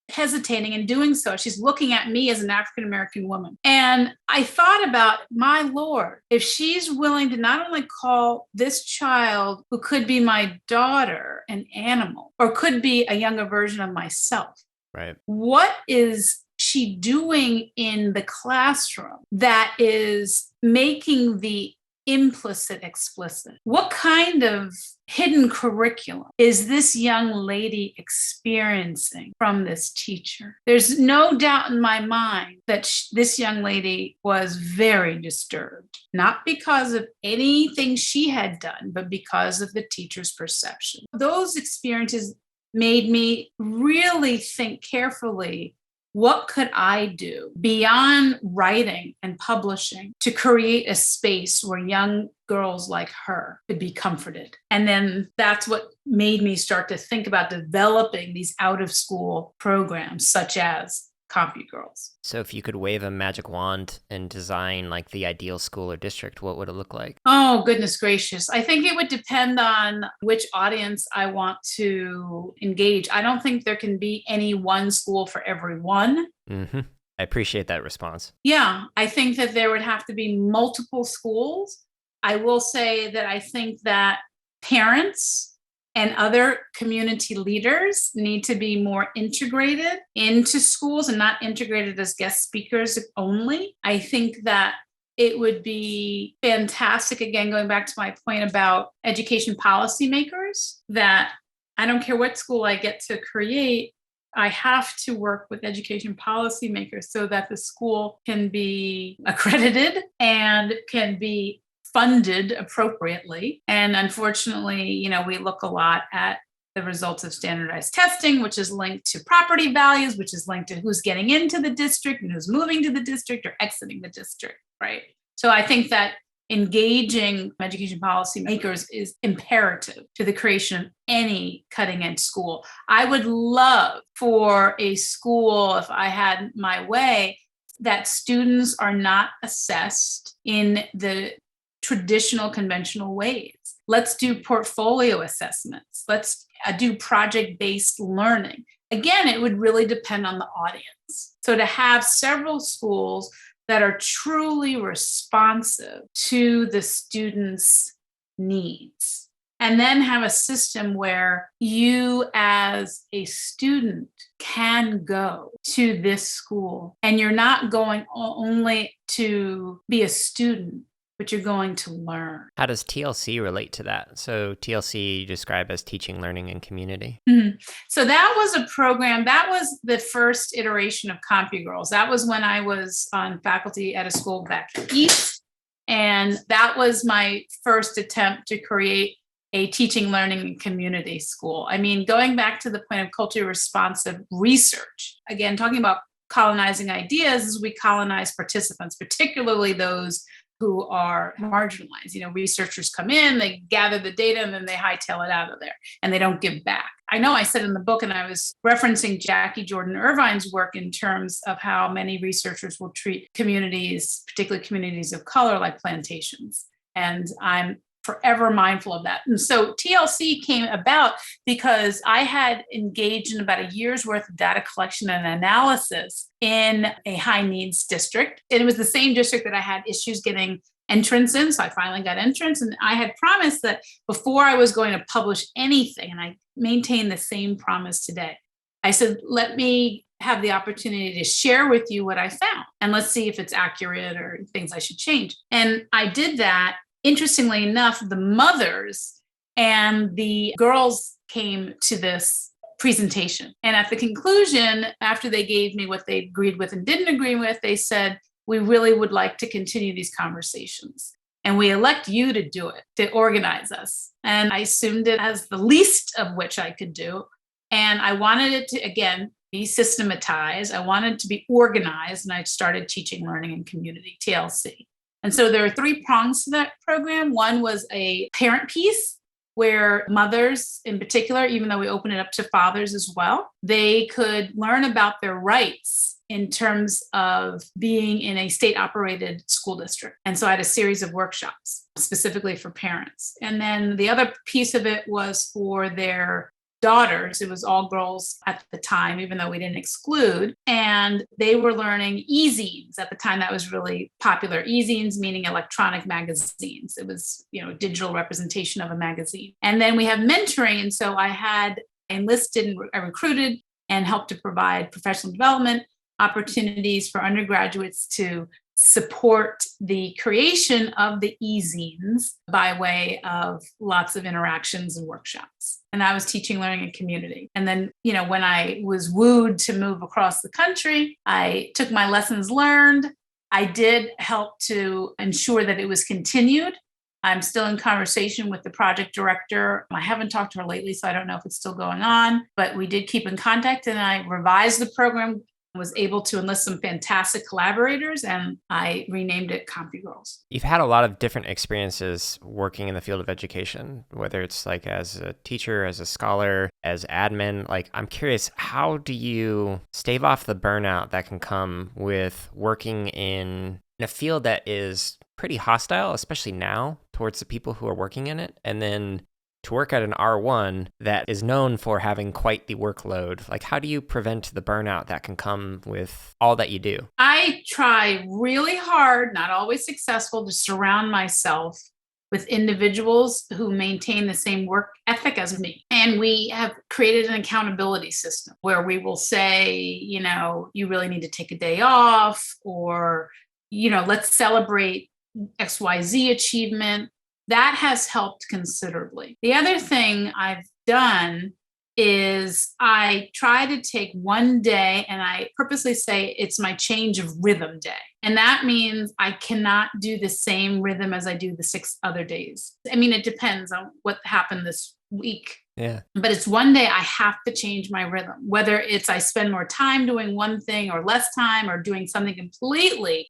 hesitating in doing so. She's looking at me as an African-American woman. And I thought about, my Lord, if she's willing to not only call this child who could be my daughter an animal or could be a younger version of myself,
right?
What is she doing in the classroom that is making the implicit explicit? What kind of hidden curriculum is this young lady experiencing from this teacher? There's no doubt in my mind that this young lady was very disturbed, not because of anything she had done, but because of the teacher's perception. Those experiences made me really think carefully, what could I do beyond writing and publishing to create a space where young girls like her could be comforted? And then that's what made me start to think about developing these out-of-school programs, such as CompuGirls.
So if you could wave a magic wand and design like the ideal school or district, what would it look like?
Oh, goodness gracious. I think it would depend on which audience I want to engage. I don't think there can be any one school for everyone.
Mm-hmm. I appreciate that response.
Yeah, I think that there would have to be multiple schools. I will say that I think that parents and other community leaders need to be more integrated into schools and not integrated as guest speakers only. I think that it would be fantastic, again, going back to my point about education policymakers, that I don't care what school I get to create, I have to work with education policymakers so that the school can be accredited and can be funded appropriately. And unfortunately, we look a lot at the results of standardized testing, which is linked to property values, which is linked to who's getting into the district and who's moving to the district or exiting the district, right? So I think that engaging education policymakers is imperative to the creation of any cutting-edge school. I would love for a school, if I had my way, that students are not assessed in the traditional conventional ways. Let's do portfolio assessments. Let's do project-based learning. Again, it would really depend on the audience. So to have several schools that are truly responsive to the students' needs, and then have a system where you as a student can go to this school and you're not going only to be a student, but you're going to learn.
How does TLC relate to that? So TLC you describe as teaching, learning, and community.
Mm-hmm. So that was a program, that was the first iteration of CompuGirls. That was when I was on faculty at a school back east. And that was my first attempt to create a teaching, learning, and community school. I mean, going back to the point of culturally responsive research, again, talking about colonizing ideas, is we colonize participants, particularly those who are marginalized. Researchers come in, they gather the data, and then they hightail it out of there, and they don't give back. I know I said in the book, and I was referencing Jackie Jordan Irvine's work in terms of how many researchers will treat communities, particularly communities of color, like plantations. And I'm forever mindful of that. And so TLC came about because I had engaged in about a year's worth of data collection and analysis in a high needs district. And it was the same district that I had issues getting entrance in. So I finally got entrance. And I had promised that before I was going to publish anything, and I maintain the same promise today, I said, let me have the opportunity to share with you what I found. And let's see if it's accurate or things I should change. And I did that. Interestingly enough, the mothers and the girls came to this presentation. And at the conclusion, after they gave me what they agreed with and didn't agree with, they said, we really would like to continue these conversations. And we elect you to do it, to organize us. And I assumed it as the least of which I could do. And I wanted it to, again, be systematized. I wanted it to be organized. And I started teaching, learning, and community, TLC. And so there are 3 prongs to that program. One was a parent piece where mothers in particular, even though we open it up to fathers as well, they could learn about their rights in terms of being in a state-operated school district. And so I had a series of workshops specifically for parents. And then the other piece of it was for their daughters. It was all girls at the time, even though we didn't exclude. And they were learning e-zines. At the time, that was really popular. E-zines meaning electronic magazines. It was, digital representation of a magazine. And then we have mentoring. And so I enlisted and I recruited and helped to provide professional development opportunities for undergraduates to support the creation of the e-zines by way of lots of interactions and workshops. And I was teaching, learning, and community. And then, when I was wooed to move across the country, I took my lessons learned. I did help to ensure that it was continued. I'm still in conversation with the project director. I haven't talked to her lately, so I don't know if it's still going on, but we did keep in contact, and I revised the program, was able to enlist some fantastic collaborators, and I renamed it CompuGirls.
You've had a lot of different experiences working in the field of education, whether it's like as a teacher, as a scholar, as admin. Like, I'm curious, how do you stave off the burnout that can come with working in a field that is pretty hostile, especially now, towards the people who are working in it, and then to work at an R1 that is known for having quite the workload? Like, how do you prevent the burnout that can come with all that you do?
I try really hard, not always successful, to surround myself with individuals who maintain the same work ethic as me. And we have created an accountability system where we will say, you really need to take a day off, or, let's celebrate XYZ achievement. That has helped considerably. The other thing I've done is I try to take one day, and I purposely say it's my change of rhythm day. And that means I cannot do the same rhythm as I do the 6 other days. I mean, it depends on what happened this week.
Yeah.
But it's one day I have to change my rhythm, whether it's I spend more time doing one thing or less time or doing something completely,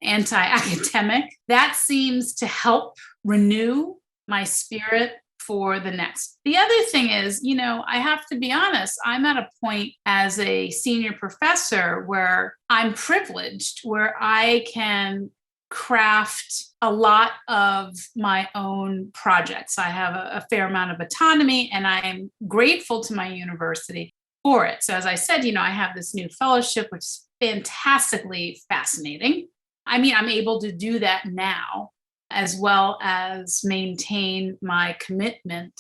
anti-academic. That seems to help renew my spirit for the next. The other thing is, I have to be honest, I'm at a point as a senior professor where I'm privileged, where I can craft a lot of my own projects. I have a fair amount of autonomy, and I am grateful to my university for it. So as I said, I have this new fellowship, which is fantastically fascinating. I mean, I'm able to do that now, as well as maintain my commitment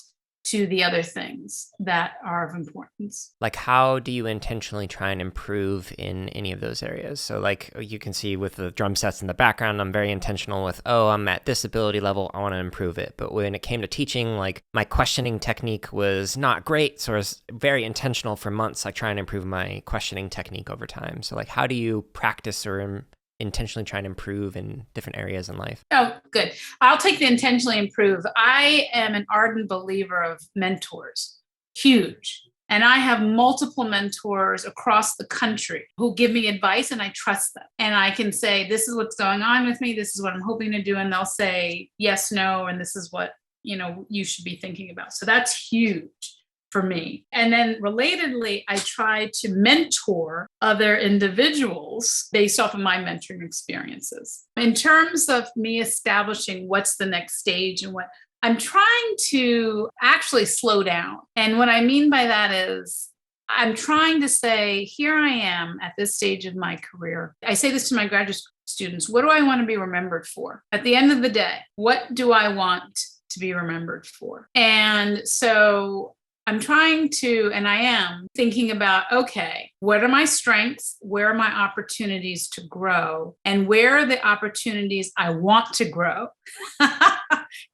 to the other things that are of importance.
Like, how do you intentionally try and improve in any of those areas? So like you can see with the drum sets in the background, I'm very intentional with, I'm at this ability level, I want to improve it. But when it came to teaching, like my questioning technique was not great. So I was very intentional for months, like trying to improve my questioning technique over time. So like, how do you practice or intentionally try and improve in different areas in life?
Oh, good. I'll take the intentionally improve. I am an ardent believer of mentors, huge. And I have multiple mentors across the country who give me advice, and I trust them. And I can say, this is what's going on with me. This is what I'm hoping to do. And they'll say yes, no, and this is what, you should be thinking about. So that's huge for me. And then relatedly, I try to mentor other individuals based off of my mentoring experiences. In terms of me establishing what's the next stage and what I'm trying to actually slow down. And what I mean by that is I'm trying to say, here I am at this stage of my career. I say this to my graduate students. What do I want to be remembered for? At the end of the day, what do I want to be remembered for? And so I'm trying to, and I am thinking about, okay, what are my strengths? Where are my opportunities to grow? And where are the opportunities I want to grow?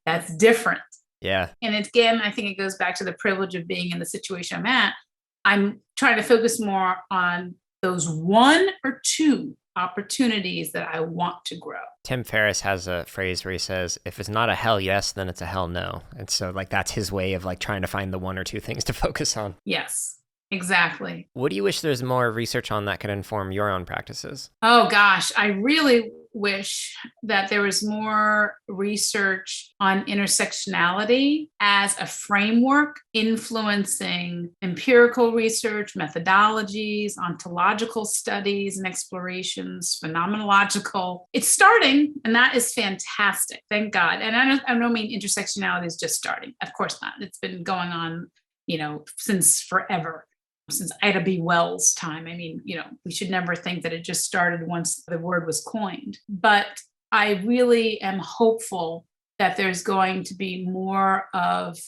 That's different.
Yeah.
And again, I think it goes back to the privilege of being in the situation I'm at. I'm trying to focus more on those 1 or 2 opportunities that I want to grow.
Tim Ferriss has a phrase where he says, if it's not a hell yes, then it's a hell no. And so like that's his way of like trying to find the 1 or 2 things to focus on.
Yes, exactly.
What do you wish there's more research on that could inform your own practices?
Oh gosh, I really wish that there was more research on intersectionality as a framework influencing empirical research, methodologies, ontological studies and explorations, phenomenological. It's starting, and that is fantastic. Thank God. And I don't mean intersectionality is just starting. Of course not. It's been going on, since forever. Since Ida B. Wells' time. I mean, we should never think that it just started once the word was coined. But I really am hopeful that there's going to be more of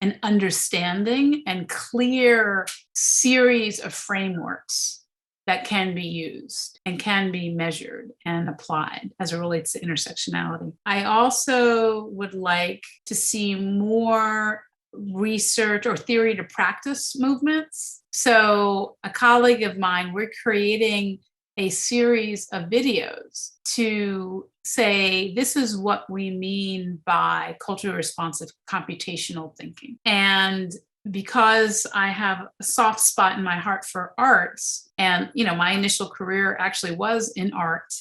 an understanding and clear series of frameworks that can be used and can be measured and applied as it relates to intersectionality. I also would like to see more research or theory to practice movements. So a colleague of mine, we're creating a series of videos to say, this is what we mean by culturally responsive computational thinking. And because I have a soft spot in my heart for arts, and my initial career actually was in art,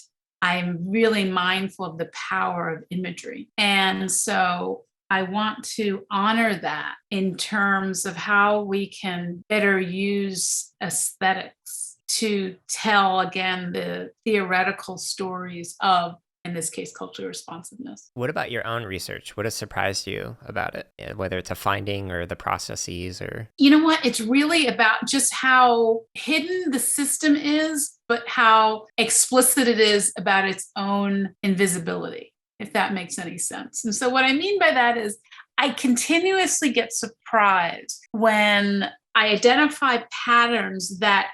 I'm really mindful of the power of imagery. And so I want to honor that in terms of how we can better use aesthetics to tell, again, the theoretical stories of, in this case, cultural responsiveness.
What about your own research? What has surprised you about it, whether it's a finding or the processes or?
You know what? It's really about just how hidden the system is, but how explicit it is about its own invisibility, if that makes any sense. And so what I mean by that is I continuously get surprised when I identify patterns that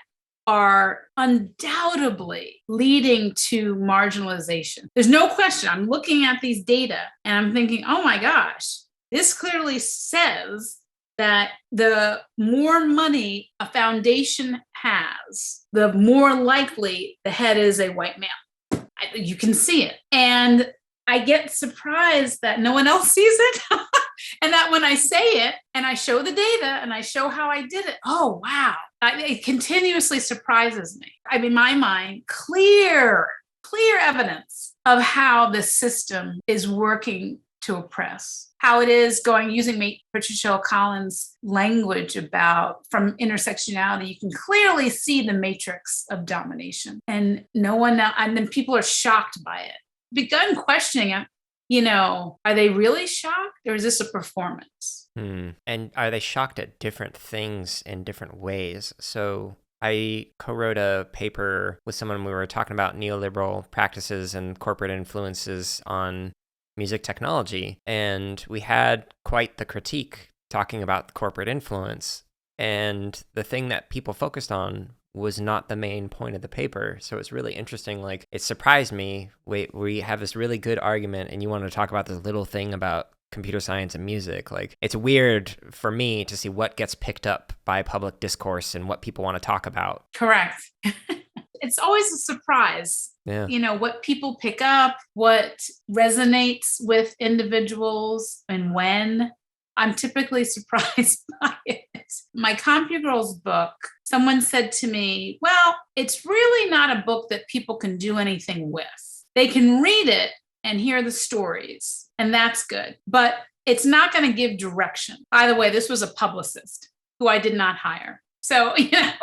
are undoubtedly leading to marginalization. There's no question. I'm looking at these data and I'm thinking, oh my gosh, this clearly says that the more money a foundation has, the more likely the head is a white male. You can see it. And I get surprised that no one else sees it. And that when I say it and I show the data and I show how I did it, oh, wow. It continuously surprises me. In my mind, clear evidence of how the system is working to oppress, how it is using Patricia Collins' language about from intersectionality, you can clearly see the matrix of domination. And and then people are shocked by it. Begun questioning it. Are they really shocked or is this a performance?
And are they shocked at different things in different ways? So I co-wrote a paper with someone. We were talking about neoliberal practices and corporate influences on music technology. And we had quite the critique talking about corporate influence. And the thing that people focused on was not the main point of the paper. So it's really interesting. Like, it surprised me. We have this really good argument and you want to talk about this little thing about computer science and music. Like, it's weird for me to see what gets picked up by public discourse and what people want to talk about.
Correct. It's always a surprise.
Yeah.
What people pick up, what resonates with individuals and when. I'm typically surprised by it. My CompuGirls book, someone said to me, well, it's really not a book that people can do anything with. They can read it and hear the stories, and that's good. But it's not going to give direction. By the way, this was a publicist who I did not hire. So, and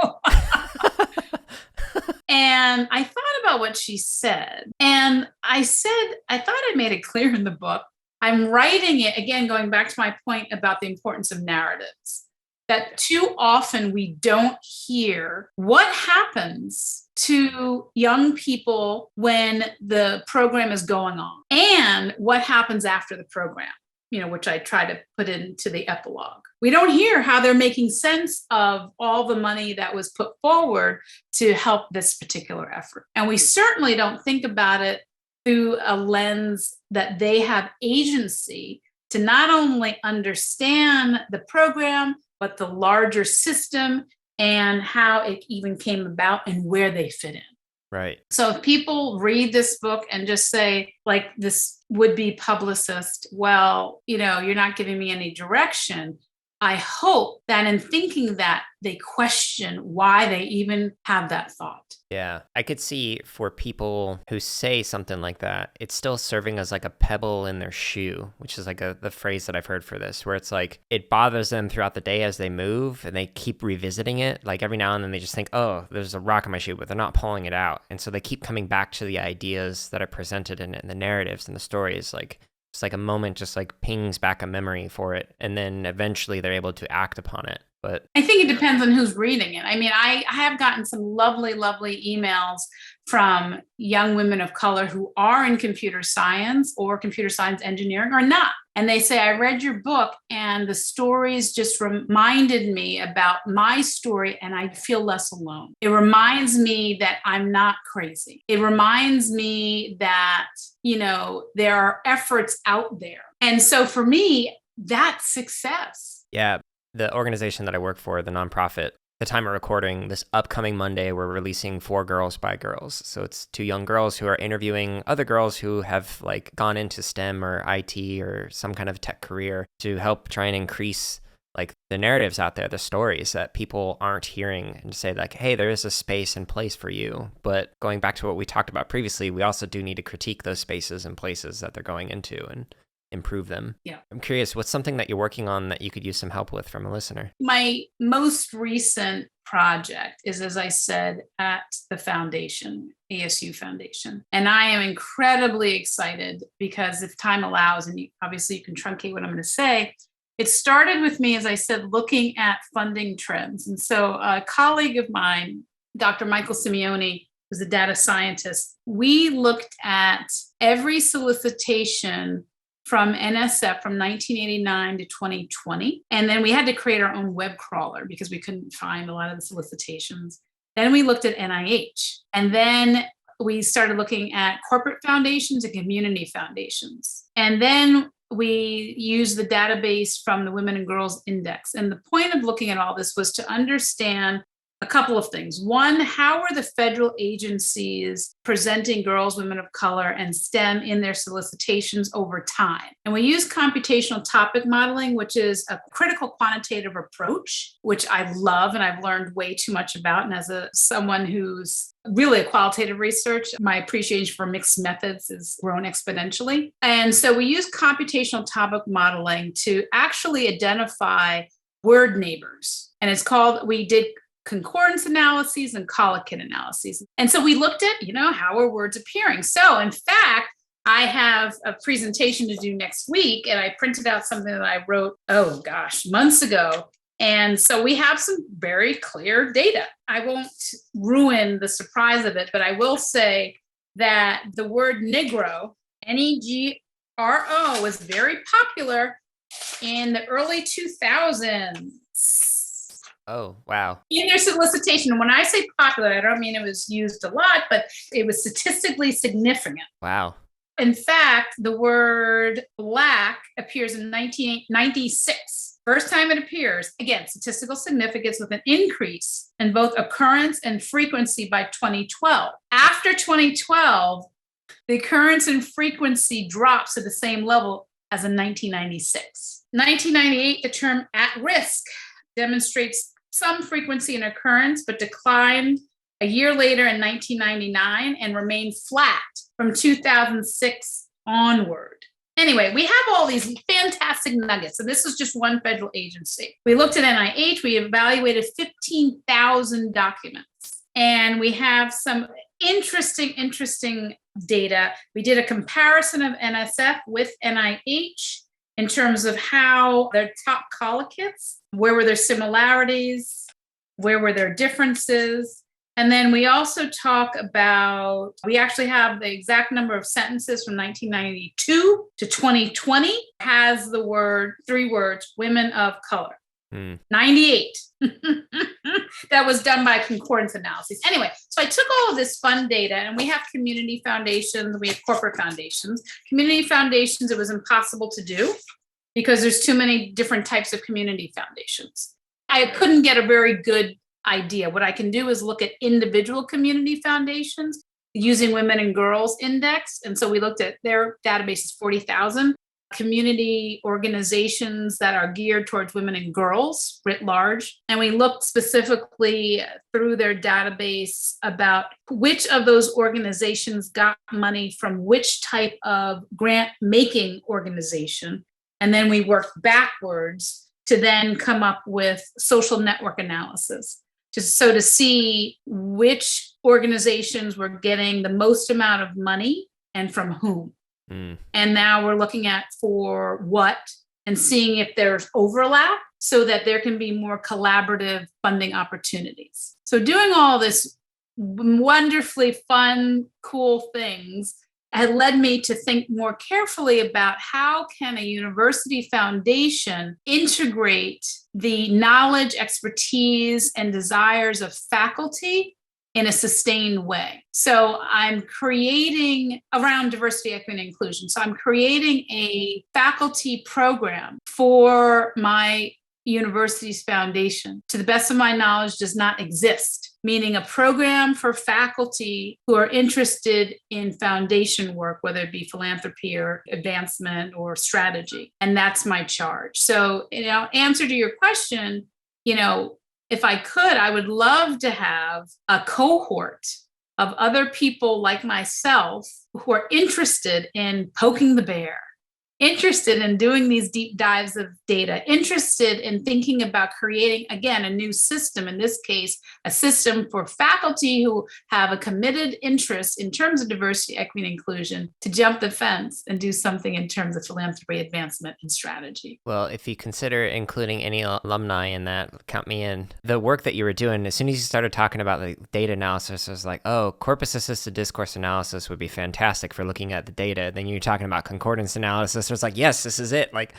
I thought about what she said. And I thought I made it clear in the book. I'm writing it, again, going back to my point about the importance of narratives, that too often we don't hear what happens to young people when the program is going on and what happens after the program, which I try to put into the epilogue. We don't hear how they're making sense of all the money that was put forward to help this particular effort. And we certainly don't think about it through a lens that they have agency to not only understand the program, but the larger system and how it even came about and where they fit in.
Right.
So if people read this book and just say, like this would-be publicist, well, you're not giving me any direction, I hope that in thinking that, they question why they even have that thought.
Yeah, I could see for people who say something like that, it's still serving as like a pebble in their shoe, which is like the phrase that I've heard for this, where it's like it bothers them throughout the day as they move and they keep revisiting it. Like every now and then they just think, oh, there's a rock in my shoe, but they're not pulling it out. And so they keep coming back to the ideas that are presented in it and the narratives and the stories. Like it's like a moment just like pings back a memory for it. And then eventually they're able to act upon it. But
I think it depends on who's reading it. I have gotten some lovely, lovely emails from young women of color who are in computer science or computer science engineering or not. And they say, I read your book and the stories just reminded me about my story and I feel less alone. It reminds me that I'm not crazy. It reminds me that, there are efforts out there. And so for me, that's success.
yeah, the organization that I work for, the nonprofit, the time of recording, this upcoming Monday, we're releasing 4 Girls by Girls. So it's 2 young girls who are interviewing other girls who have like gone into STEM or IT or some kind of tech career to help try and increase like the narratives out there, the stories that people aren't hearing, and say like, hey, there is a space and place for you. But going back to what we talked about previously, we also do need to critique those spaces and places that they're going into and improve them.
Yeah.
I'm curious, what's something that you're working on that you could use some help with from a listener?
My most recent project is, as I said, at the foundation, ASU Foundation. And I am incredibly excited because if time allows, and obviously you can truncate what I'm going to say, it started with me, as I said, looking at funding trends. And so a colleague of mine, Dr. Michael Simeone, who's a data scientist, we looked at every solicitation from NSF from 1989 to 2020. And then we had to create our own web crawler because we couldn't find a lot of the solicitations. Then we looked at NIH. And then we started looking at corporate foundations and community foundations. And then we used the database from the Women and Girls Index. And the point of looking at all this was to understand a couple of things. One, how are the federal agencies presenting girls, women of color, and STEM in their solicitations over time? And we use computational topic modeling, which is a critical quantitative approach, which I love and I've learned way too much about. And as someone who's really a qualitative research, my appreciation for mixed methods has grown exponentially. And so we use computational topic modeling to actually identify word neighbors. And it's called, we did concordance analyses and collocation analyses. And so we looked at, how are words appearing? So in fact, I have a presentation to do next week, and I printed out something that I wrote, months ago. And so we have some very clear data. I won't ruin the surprise of it, but I will say that the word Negro, Negro, was very popular in the early 2000s.
Oh, wow.
In their solicitation. And when I say popular, I don't mean it was used a lot, but it was statistically significant.
Wow.
In fact, the word Black appears in 1996. First time it appears, again, statistical significance with an increase in both occurrence and frequency by 2012. After 2012, the occurrence and frequency drops to the same level as in 1996. 1998, the term at risk demonstrates some frequency and occurrence, but declined a year later in 1999 and remained flat from 2006 onward. Anyway, we have all these fantastic nuggets. And this is just one federal agency. We looked at NIH, we evaluated 15,000 documents. And we have some interesting data. We did a comparison of NSF with NIH in terms of how their top collocates, where were their similarities, where were their differences. And then we also talk about, we actually have the exact number of sentences from 1992 to 2020 has the 3 words, women of color. 98. That was done by concordance analysis. Anyway, so I took all of this fun data, and we have community foundations, we have corporate foundations. Community foundations, it was impossible to do because there's too many different types of community foundations. I couldn't get a very good idea. What I can do is look at individual community foundations using Women and Girls Index. And so we looked at their database is 40,000 community organizations that are geared towards women and girls writ large. And we looked specifically through their database about which of those organizations got money from which type of grant making organization. And then we worked backwards to then come up with social network analysis. To see which organizations were getting the most amount of money and from whom. And now we're looking at for what and seeing if there's overlap so that there can be more collaborative funding opportunities. So doing all this wonderfully fun, cool things had led me to think more carefully about how can a university foundation integrate the knowledge, expertise, and desires of faculty in a sustained way. So I'm creating around diversity, equity, and inclusion. So I'm creating a faculty program for my university's foundation, to the best of my knowledge, does not exist, meaning a program for faculty who are interested in foundation work, whether it be philanthropy or advancement or strategy. And that's my charge. So, answer to your question, if I could, I would love to have a cohort of other people like myself who are interested in poking the bear, interested in doing these deep dives of data, interested in thinking about creating, again, a new system, in this case, a system for faculty who have a committed interest in terms of diversity, equity, and inclusion to jump the fence and do something in terms of philanthropy, advancement, and strategy.
Well, if you consider including any alumni in that, count me in. The work that you were doing, as soon as you started talking about the data analysis, I was like, oh, corpus-assisted discourse analysis would be fantastic for looking at the data. Then you're talking about concordance analysis. It's like, yes, this is it. Like,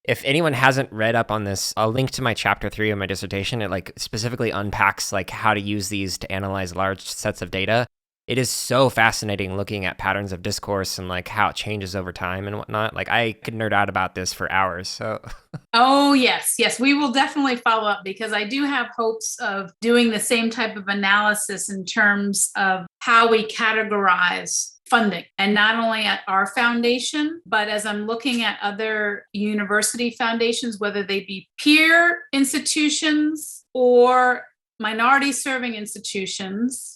if anyone hasn't read up on this, I'll link to my chapter 3 of my dissertation. It like specifically unpacks like how to use these to analyze large sets of data. It is so fascinating looking at patterns of discourse and like how it changes over time and whatnot. Like, I could nerd out about this for hours. So,
oh yes, we will definitely follow up, because I do have hopes of doing the same type of analysis in terms of how we categorize funding, and not only at our foundation, but as I'm looking at other university foundations, whether they be peer institutions or minority serving institutions,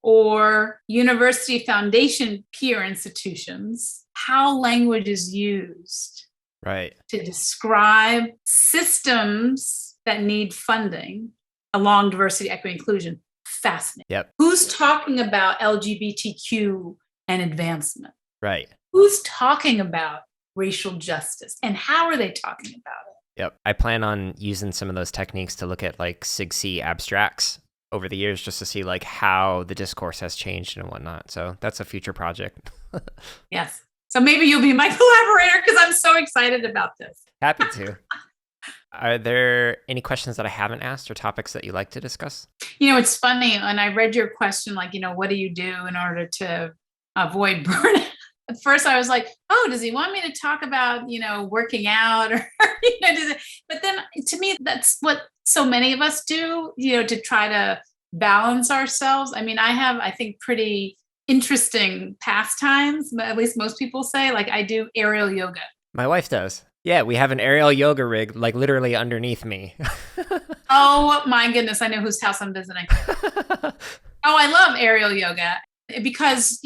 or university foundation peer institutions, how language is used
right,
to describe systems that need funding along diversity, equity, inclusion. Fascinating.
Yep.
Who's talking about LGBTQ and advancement?
Right.
Who's talking about racial justice, and how are they talking about it?
Yep. I plan on using some of those techniques to look at like SIG-C abstracts over the years, just to see like how the discourse has changed and whatnot. So that's a future project.
Yes. So maybe you'll be my collaborator, because I'm so excited about this.
Happy to. Are there any questions that I haven't asked or topics that you like to discuss?
It's funny, when I read your question, like, what do you do in order to avoid burnout? At first I was like, oh, does he want me to talk about, working out, or, but then to me, that's what so many of us do, to try to balance ourselves. I mean, I have, I think, pretty interesting pastimes, at least most people say. Like, I do aerial yoga. My
wife does. Yeah, we have an aerial yoga rig, like literally underneath me.
Oh my goodness, I know whose house I'm visiting. Oh, I love aerial yoga because,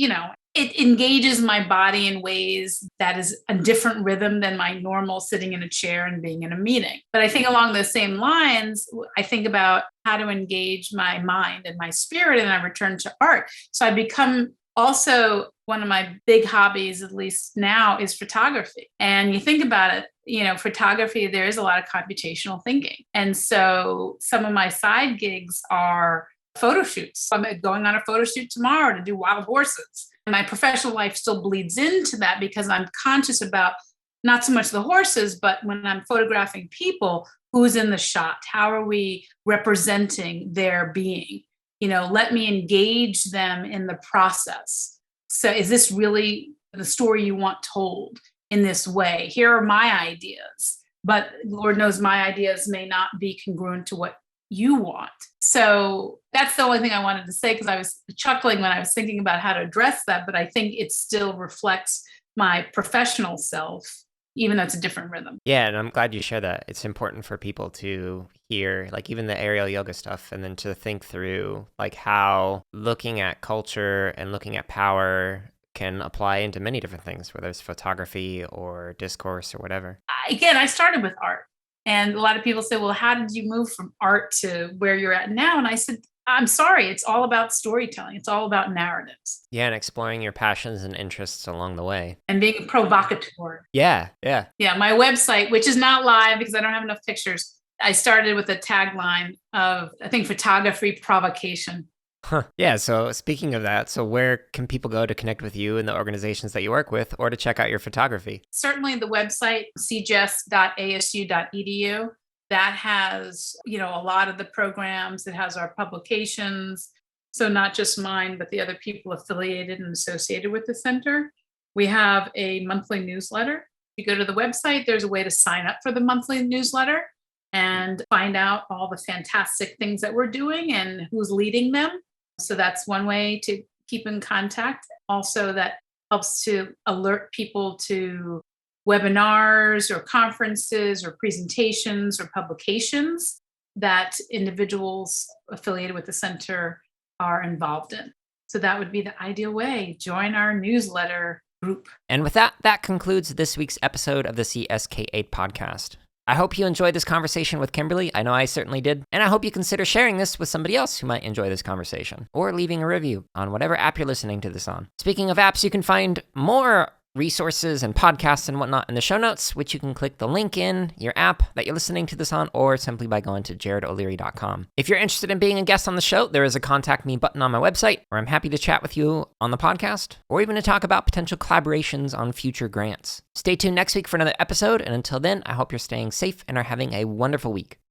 it engages my body in ways that is a different rhythm than my normal sitting in a chair and being in a meeting. But I think along those same lines, I think about how to engage my mind and my spirit, and I return to art. So I become also, one of my big hobbies, at least now, is photography. And you think about it, photography, there is a lot of computational thinking. And so some of my side gigs are photo shoots. I'm going on a photo shoot tomorrow to do wild horses. My professional life still bleeds into that, because I'm conscious about not so much the horses, but when I'm photographing people, who's in the shot? How are we representing their being? Let me engage them in the process. So is this really the story you want told in this way? Here are my ideas, but Lord knows my ideas may not be congruent to what you want. So that's the only thing I wanted to say, because I was chuckling when I was thinking about how to address that, but I think it still reflects my professional self, even though it's a different rhythm.
Yeah, and I'm glad you share that. It's important for people to hear, like, even the aerial yoga stuff, and then to think through like how looking at culture and looking at power can apply into many different things, whether it's photography or discourse or whatever.
Again, I started with art. And a lot of people say, well, how did you move from art to where you're at now? And I said, I'm sorry, it's all about storytelling. It's all about narratives.
Yeah, and exploring your passions and interests along the way.
And being a provocateur.
Yeah.
Yeah, my website, which is not live because I don't have enough pictures. I started with a tagline of, I think, photography provocation.
Huh. Yeah, so speaking of that, so where can people go to connect with you and the organizations that you work with, or to check out your photography?
Certainly the website, cjess.asu.edu. That has, a lot of the programs. It has our publications. So not just mine, but the other people affiliated and associated with the center. We have a monthly newsletter. If you go to the website, there's a way to sign up for the monthly newsletter. and find out all the fantastic things that we're doing and who's leading them. So that's one way to keep in contact. Also, that helps to alert people to webinars or conferences or presentations or publications that individuals affiliated with the center are involved in. So that would be the ideal way. Join our newsletter group.
And with that, that concludes this week's episode of the CSK8 podcast. I hope you enjoyed this conversation with Kimberly. I know I certainly did. And I hope you consider sharing this with somebody else who might enjoy this conversation, or leaving a review on whatever app you're listening to this on. Speaking of apps, you can find more resources and podcasts and whatnot in the show notes, which you can click the link in your app that you're listening to this on, or simply by going to jaredoleary.com. If you're interested in being a guest on the show, there is a contact me button on my website, where I'm happy to chat with you on the podcast, or even to talk about potential collaborations on future grants. Stay tuned next week for another episode, and until then, I hope you're staying safe and are having a wonderful week.